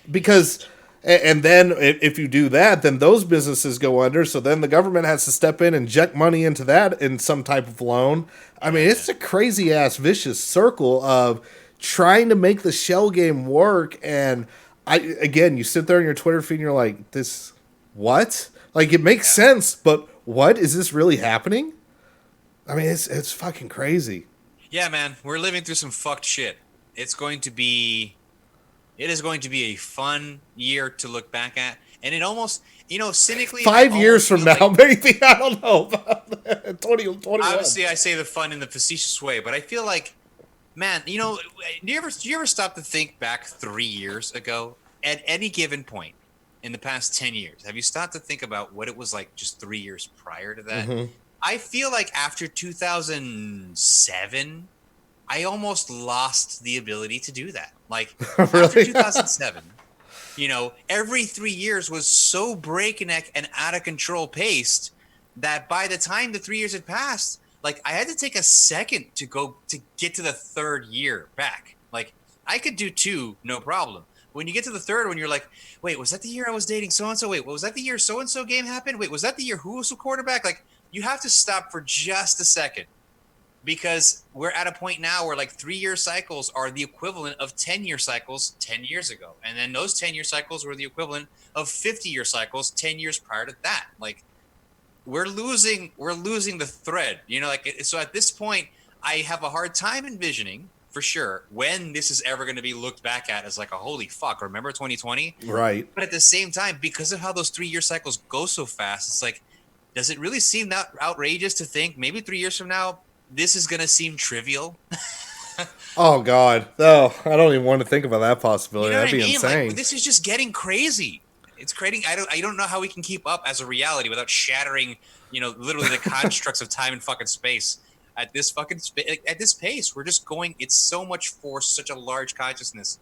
Because, and then if you do that, then those businesses go under. So then the government has to step in and inject money into that in some type of loan. I mean, it's a crazy ass vicious circle of trying to make the shell game work. And you sit there on your Twitter feed and you're like, this, what? Like, it makes sense, but what? Is this really happening? I mean, it's fucking crazy. Yeah, man. We're living through some fucked shit. It's going to be. It is going to be a fun year to look back at, and it almost, cynically. 5 years from now, maybe, I don't know. 2021. Obviously, I say the fun in the facetious way, but I feel like, man, do you ever stop to think back 3 years ago at any given point in the past 10 years? Have you stopped to think about what it was like just 3 years prior to that? Mm-hmm. I feel like after 2007, I almost lost the ability to do that. Like Really? after 2007, every 3 years was so breakneck and out of control paced that by the time the 3 years had passed, like I had to take a second to get to the third year back. Like I could do two, no problem. When you get to the third one, you're like, wait, was that the year I was dating so-and-so? Wait, was that the year so-and-so game happened? Wait, was that the year who was the quarterback? Like you have to stop for just a second. Because we're at a point now where like 3-year cycles are the equivalent of 10-year cycles 10 years ago. And then those 10-year cycles were the equivalent of 50-year cycles 10 years prior to that. Like we're losing the thread, so at this point, I have a hard time envisioning for sure when this is ever going to be looked back at as like a holy fuck, remember 2020? Right. But at the same time, because of how those 3-year cycles go so fast, it's like, does it really seem that outrageous to think maybe 3 years from now, this is going to seem trivial? Oh, God. Oh, I don't even want to think about that possibility. That'd be insane. Like, this is just getting crazy. It's creating. I don't know how we can keep up as a reality without shattering, literally the constructs of time and fucking space at this at this pace. We're just going. It's so much for such a large consciousness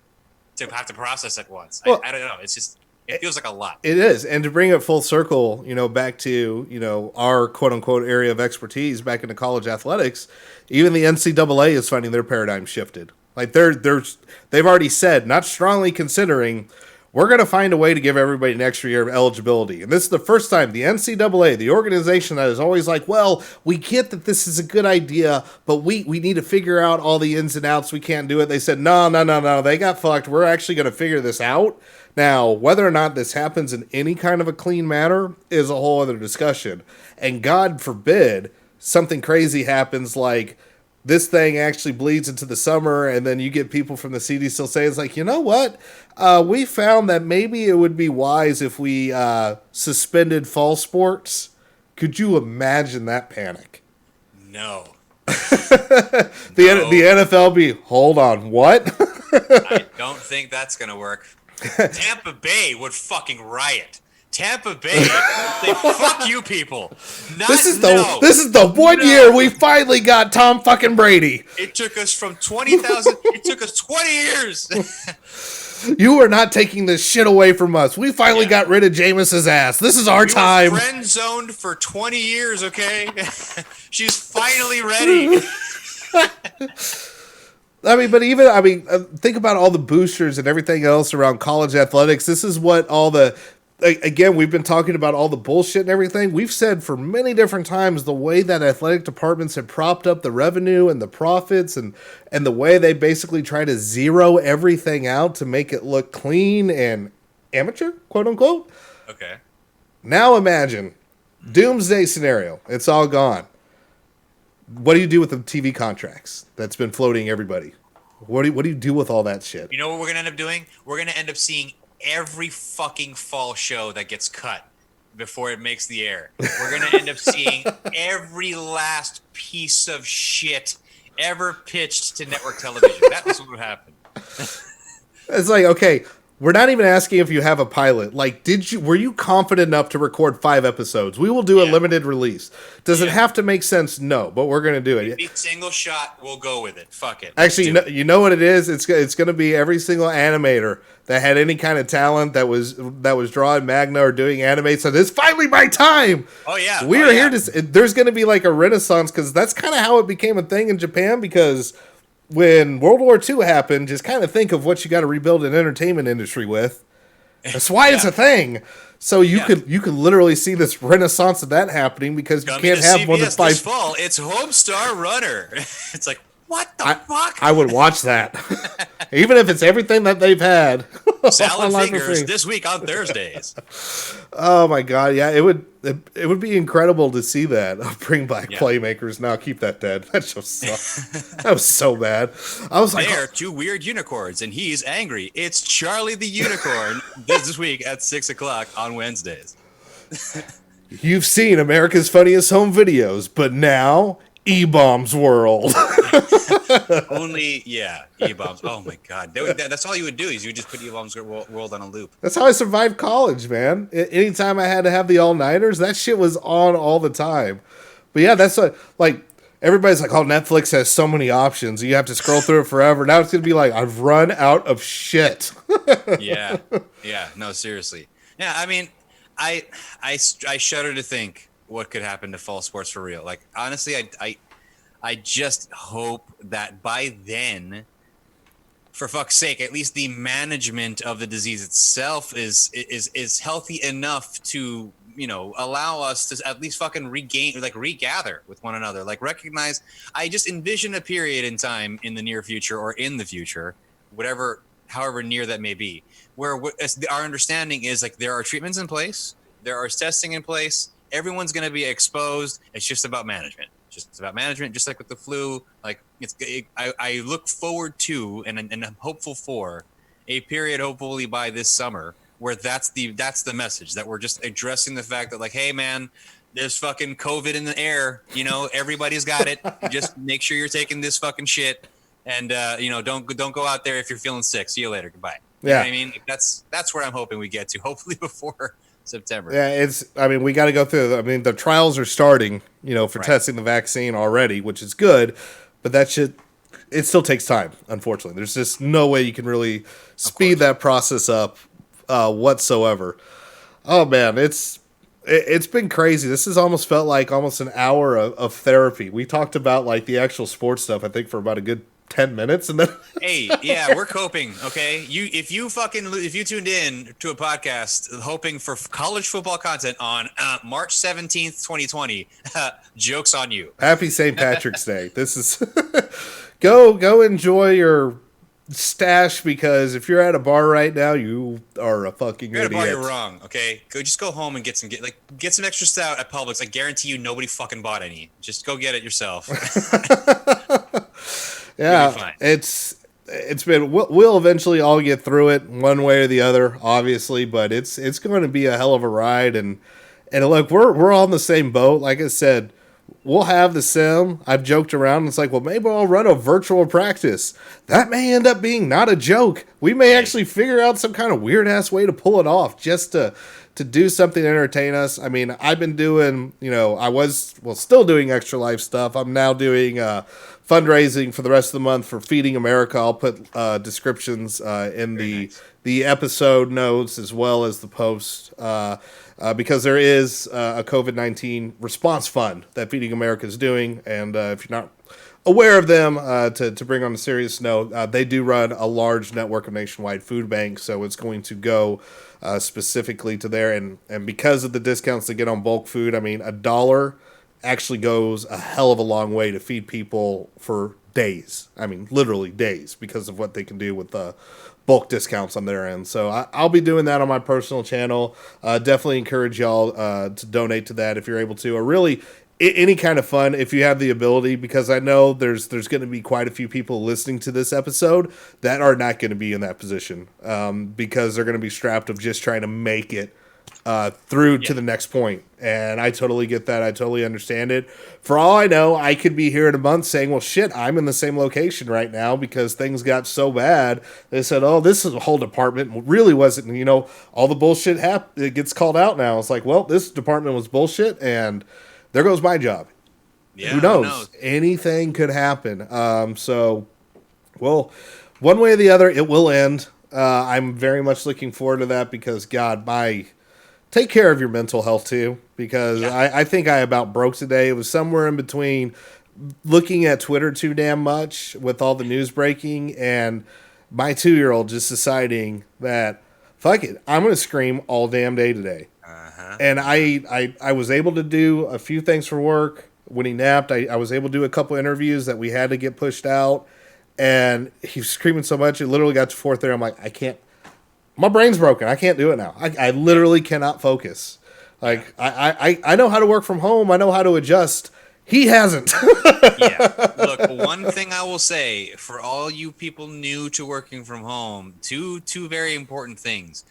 to have to process at once. Well, I don't know. It's just. It feels like a lot. It is. And to bring it full circle, back to, our quote unquote area of expertise back into college athletics, even the NCAA is finding their paradigm shifted. Like they've already said, not strongly considering, we're going to find a way to give everybody an extra year of eligibility. And this is the first time the NCAA, the organization that is always like, well, we get that this is a good idea, but we need to figure out all the ins and outs. We can't do it. They said, no. They got fucked. We're actually going to figure this out. Now, whether or not this happens in any kind of a clean manner is a whole other discussion. And God forbid something crazy happens, like this thing actually bleeds into the summer, and then you get people from the CD still saying, it's like, you know what? We found that maybe it would be wise if we suspended fall sports. Could you imagine that panic? No. The NFL be, hold on, what? I don't think that's going to work. Tampa Bay would fucking riot. Tampa Bay, they fuck you people. This is the 1 year we finally got Tom fucking Brady. It took us from 20,000. It took us 20 years. You are not taking this shit away from us. We finally got rid of Jameis's ass. This is our time. We were friend zoned for 20 years. Okay, she's finally ready. Think about all the boosters and everything else around college athletics. This is what again, we've been talking about all the bullshit and everything. We've said for many different times the way that athletic departments have propped up the revenue and the profits and the way they basically try to zero everything out to make it look clean and amateur, quote unquote. Okay. Now imagine, doomsday scenario. It's all gone. What do you do with the TV contracts that's been floating everybody? What do you do with all that shit? You know what we're going to end up doing? We're going to end up seeing every fucking fall show that gets cut before it makes the air. We're going to end up seeing every last piece of shit ever pitched to network television. That was what would happen. It's like, okay, we're not even asking if you have a pilot. Like, were you confident enough to record 5 episodes? We will do a limited release. Does it have to make sense? No, but we're going to do it. Every single shot, we'll go with it. Fuck it. Actually, you know what it is? It's going to be every single animator that had any kind of talent that was drawing Magna or doing anime. So it's finally my time. Oh yeah, we are here to. There's going to be like a renaissance because that's kind of how it became a thing in Japan. Because when World War II happened, just kind of think of what you got to rebuild an entertainment industry with. That's why it's a thing. So you could literally see this renaissance of that happening because you can't have more than 5. This fall, it's Homestar Runner. It's like, what the fuck? I would watch that. Even if it's everything that they've had. Salad online for fingers free. this week on Thursdays. Oh my god, yeah, it would be incredible to see that. Bring back Yeah. playmakers now. Keep that dead. That just sucked. That was so bad. I was like, They're two weird unicorns, and he's angry. It's Charlie the Unicorn this week at 6:00 on Wednesdays. you've seen America's Funniest Home Videos, but now E-Bombs World. Only, yeah, E-bombs. Oh my god, that's all you would do is you would just put E-bombs world on a loop. That's how I survived college, man. Anytime I had to have the all-nighters, that shit was on all the time. But yeah, that's like everybody's like, oh, Netflix has so many options. You have to scroll through it forever. Now it's going to be like, I've run out of shit. Yeah, no, seriously. Yeah, I mean, I shudder to think what could happen to fall sports for real. Like, honestly, I just hope that by then, for fuck's sake, at least the management of the disease itself is healthy enough to, you know, allow us to at least fucking regather with one another. Like, recognize, I just envision a period in time in the near future or in the future, however near that may be, where our understanding is like there are treatments in place, there is testing in place, everyone's going to be exposed. It's just about management. Just about management, just like with the flu. Like I look forward to and I'm hopeful for a period, hopefully by this summer, where that's the message, that we're just addressing the fact that, like, hey man, there's fucking COVID in the air. You know, everybody's got it. Just make sure you're taking this fucking shit, and you know, don't go out there if you're feeling sick. See you later. Goodbye. You know what I mean? Like, that's where I'm hoping we get to. Hopefully before September. Yeah, we got to go through. I mean, the trials are starting, you know, for testing the vaccine already, which is good, but it still takes time, unfortunately. There's just no way you can really speed that process up whatsoever. Oh man, it's been crazy. This has almost felt like almost an hour of therapy. We talked about like the actual sports stuff, I think, for about a good 10 minutes, and then hey, yeah, we're coping. Okay, if you tuned in to a podcast hoping for college football content on March 17th, 2020, jokes on you. Happy St. Patrick's Day. This is go enjoy your stash, because if you're at a bar right now, you are a fucking You're idiot. at a bar, you're wrong. Okay, go home and get some extra stout at Publix. I guarantee you nobody fucking bought any. Just go get it yourself. Yeah, it's been. We'll eventually all get through it one way or the other, obviously, but it's going to be a hell of a ride. And look, we're all in the same boat. Like I said, we'll have the sim. I've joked around. It's like, well, maybe I'll run a virtual practice. That may end up being not a joke. We may actually figure out some kind of weird ass way to pull it off, just to do something to entertain us. I mean, I've been doing, you know, still doing Extra Life stuff. I'm now doing fundraising for the rest of the month for Feeding America. I'll put descriptions in the episode notes as well as the post, because there is a COVID-19 response fund that Feeding America is doing. And if you're not aware of them, to bring on a serious note, they do run a large network of nationwide food banks. So it's going to go specifically to there. And because of the discounts they get on bulk food, I mean, $1 actually goes a hell of a long way to feed people for days. I mean, literally days, because of what they can do with bulk discounts on their end. So I'll be doing that on my personal channel. Definitely encourage y'all to donate to that if you're able to, or really any kind of fun if you have the ability, because I know there's going to be quite a few people listening to this episode that are not going to be in that position, because they're going to be strapped of just trying to make it through to the next point. And I totally get that. I totally understand it. For all I know, I could be here in a month saying, well, shit, I'm in the same location right now because things got so bad. They said, oh, this is a whole department. It really wasn't, you know, all the bullshit it gets called out now. It's like, well, this department was bullshit, and there goes my job. Yeah, who knows? Anything could happen. So, well, one way or the other, it will end. I'm very much looking forward to that, because, God, take care of your mental health too, because I think I about broke today. It was somewhere in between looking at Twitter too damn much with all the news breaking, and my 2-year-old just deciding that, fuck it, I'm going to scream all damn day today. And I was able to do a few things for work when he napped. I was able to do a couple interviews that we had to get pushed out. And he was screaming so much, it literally got to 4:30. I'm like, I can't. My brain's broken. I can't do it now. I literally cannot focus. Like, I know how to work from home. I know how to adjust. He hasn't. Yeah. Look, one thing I will say for all you people new to working from home, two very important things.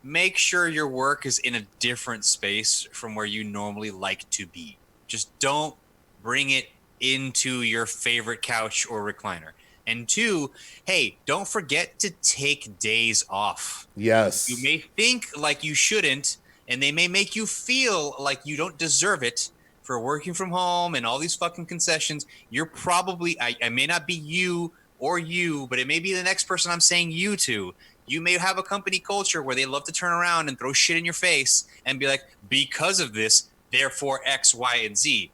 Make sure your work is in a different space from where you normally like to be. Just don't bring it into your favorite couch or recliner. And two, hey, don't forget to take days off. Yes. You may think like you shouldn't, and they may make you feel like you don't deserve it for working from home and all these fucking concessions. You're probably, I may not be you or you, but it may be the next person I'm saying you to. You may have a company culture where they love to turn around and throw shit in your face and be like, because of this, therefore X, Y, and Z.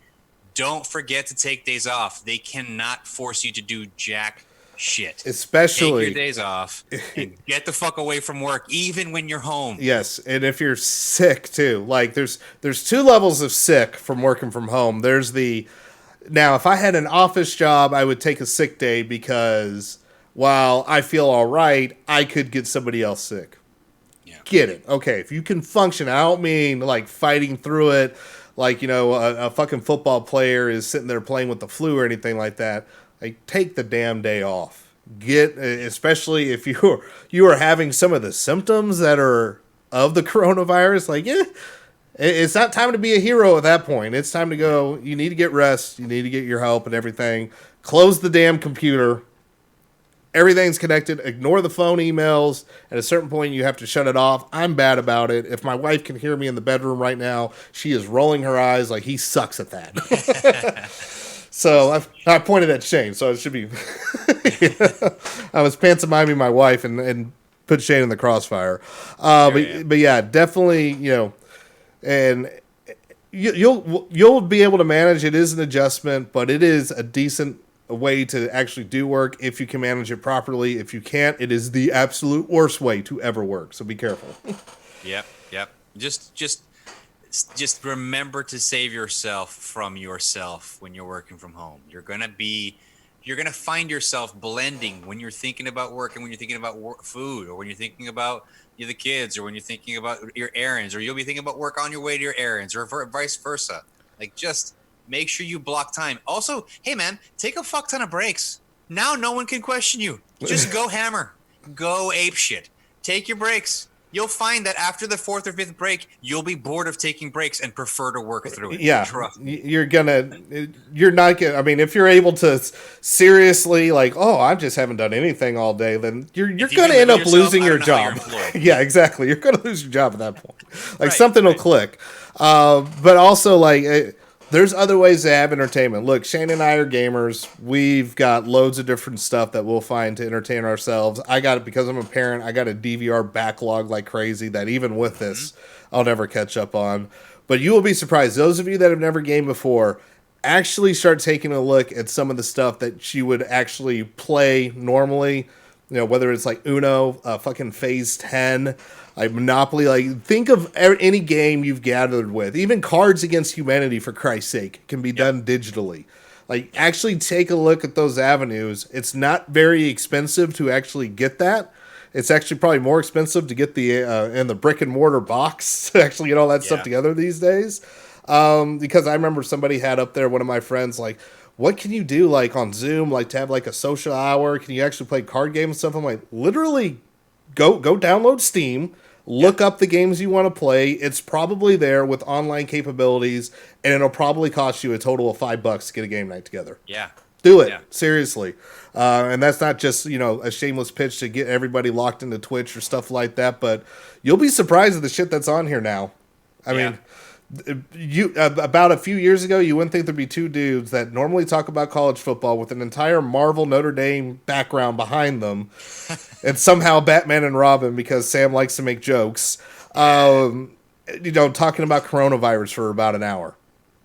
Don't forget to take days off. They cannot force you to do jack shit. Especially take your days off and get the fuck away from work, even when you're home. Yes, and if you're sick too, like there's two levels of sick from working from home. There's the now, if I had an office job, I would take a sick day because while I feel all right, I could get somebody else sick. Yeah. Get it? Okay, if you can function, I don't mean like fighting through it, like a fucking football player is sitting there playing with the flu or anything like that. Like, take the damn day off. Especially if you are having some of the symptoms that are of the coronavirus. Like, it's not time to be a hero at that point. It's time to go. You need to get rest. You need to get your help and everything. Close the damn computer. Everything's connected. Ignore the phone emails. At a certain point, you have to shut it off. I'm bad about it. If my wife can hear me in the bedroom right now, she is rolling her eyes like he sucks at that. So I pointed at Shane, so it should be. I was pantomiming my wife and put Shane in the crossfire. But yeah, definitely, and you'll be able to manage. It is an adjustment, but it is a decent way to actually do work if you can manage it properly. If you can't, it is the absolute worst way to ever work. So be careful. Yep. Just remember to save yourself from yourself when you're working from home. You're gonna find yourself blending when you're thinking about work and when you're thinking about food, or when you're thinking about the kids, or when you're thinking about your errands, or you'll be thinking about work on your way to your errands, or vice versa. Like, just make sure you block time. Also, hey man, take a fuck ton of breaks. Now no one can question you. Just go hammer. Go ape shit. Take your breaks. You'll find that after the fourth or fifth break, you'll be bored of taking breaks and prefer to work through it. Yeah, trust me. You're not gonna. I mean, if you're able to seriously, like, oh, I just haven't done anything all day, then you're gonna end up losing your job. Yeah, exactly. You're gonna lose your job at that point. Like, something will click. But also, like, there's other ways to have entertainment. Look, Shane and I are gamers. We've got loads of different stuff that we'll find to entertain ourselves. I got it because I'm a parent. I got a DVR backlog like crazy that even with this, I'll never catch up on. But you will be surprised. Those of you that have never gamed before, actually start taking a look at some of the stuff that you would actually play normally. Whether it's like Uno, fucking Phase 10, like Monopoly. Like, think of any game you've gathered with. Even Cards Against Humanity, for Christ's sake, can be done digitally. Like, actually take a look at those avenues. It's not very expensive to actually get that. It's actually probably more expensive to get the in the brick and mortar box to actually get all that stuff together these days. Because I remember somebody had up there, one of my friends, like, what can you do, like, on Zoom, like, to have, like, a social hour? Can you actually play card games and stuff? I'm like, literally, go download Steam, look up the games you want to play. It's probably there with online capabilities, and it'll probably cost you a total of $5 to get a game night together. Yeah. Do it, seriously. And that's not just, a shameless pitch to get everybody locked into Twitch or stuff like that, but you'll be surprised at the shit that's on here now. I mean... You about a few years ago, you wouldn't think there'd be two dudes that normally talk about college football with an entire Marvel Notre Dame background behind them, and somehow Batman and Robin, because Sam likes to make jokes, talking about coronavirus for about an hour.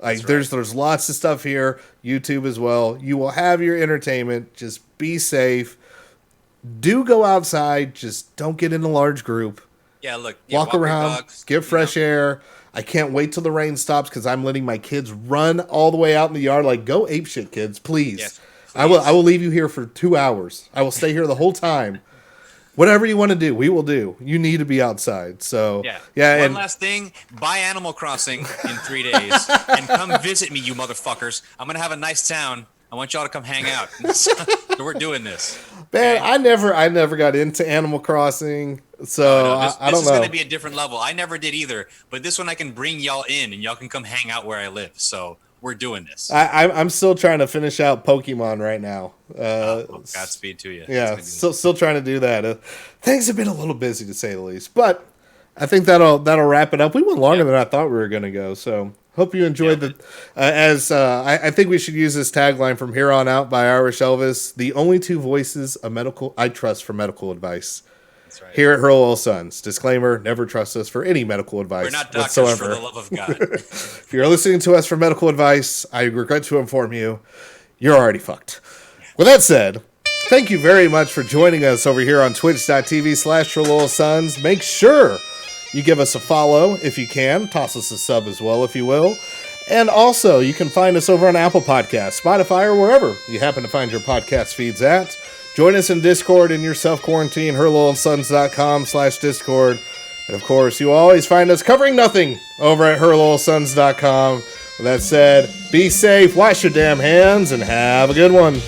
Like, there's lots of stuff here, YouTube as well. You will have your entertainment. Just be safe. Do go outside. Just don't get in a large group. Yeah, look. Walk around, get fresh air. I can't wait till the rain stops because I'm letting my kids run all the way out in the yard. Like, go apeshit, kids, please. Yes. I will leave you here for 2 hours. I will stay here the whole time. Whatever you want to do, we will do. You need to be outside. So yeah. One last thing: buy Animal Crossing in 3 days and come visit me, you motherfuckers. I'm gonna have a nice town. I want y'all to come hang out. So we're doing this. Man, okay? I never got into Animal Crossing, so I don't know. This is gonna be a different level. I never did either, but this one I can bring y'all in and y'all can come hang out where I live. So we're doing this. I'm still trying to finish out Pokemon right now. Godspeed to you. Yeah, still trying to do that. Things have been a little busy to say the least, but I think that'll wrap it up. We went longer than I thought we were going to go, so hope you enjoyed I think we should use this tagline from here on out by Irish Elvis: the only two voices I trust for medical advice. That's right. Here at Hurl Oil Sons. Disclaimer: never trust us for any medical advice. We're not doctors, whatsoever. for the love of God. If you're listening to us for medical advice, I regret to inform you, you're already fucked. With that said, thank you very much for joining us over here on twitch.tv/HurlOilSons. Make sure you give us a follow if you can. Toss us a sub as well if you will. And also, you can find us over on Apple Podcasts, Spotify, or wherever you happen to find your podcast feeds at. Join us in Discord in your self-quarantine, hurloilsons.com/Discord. And of course, you always find us covering nothing over at hurloilsons.com. With that said, be safe, wash your damn hands, and have a good one.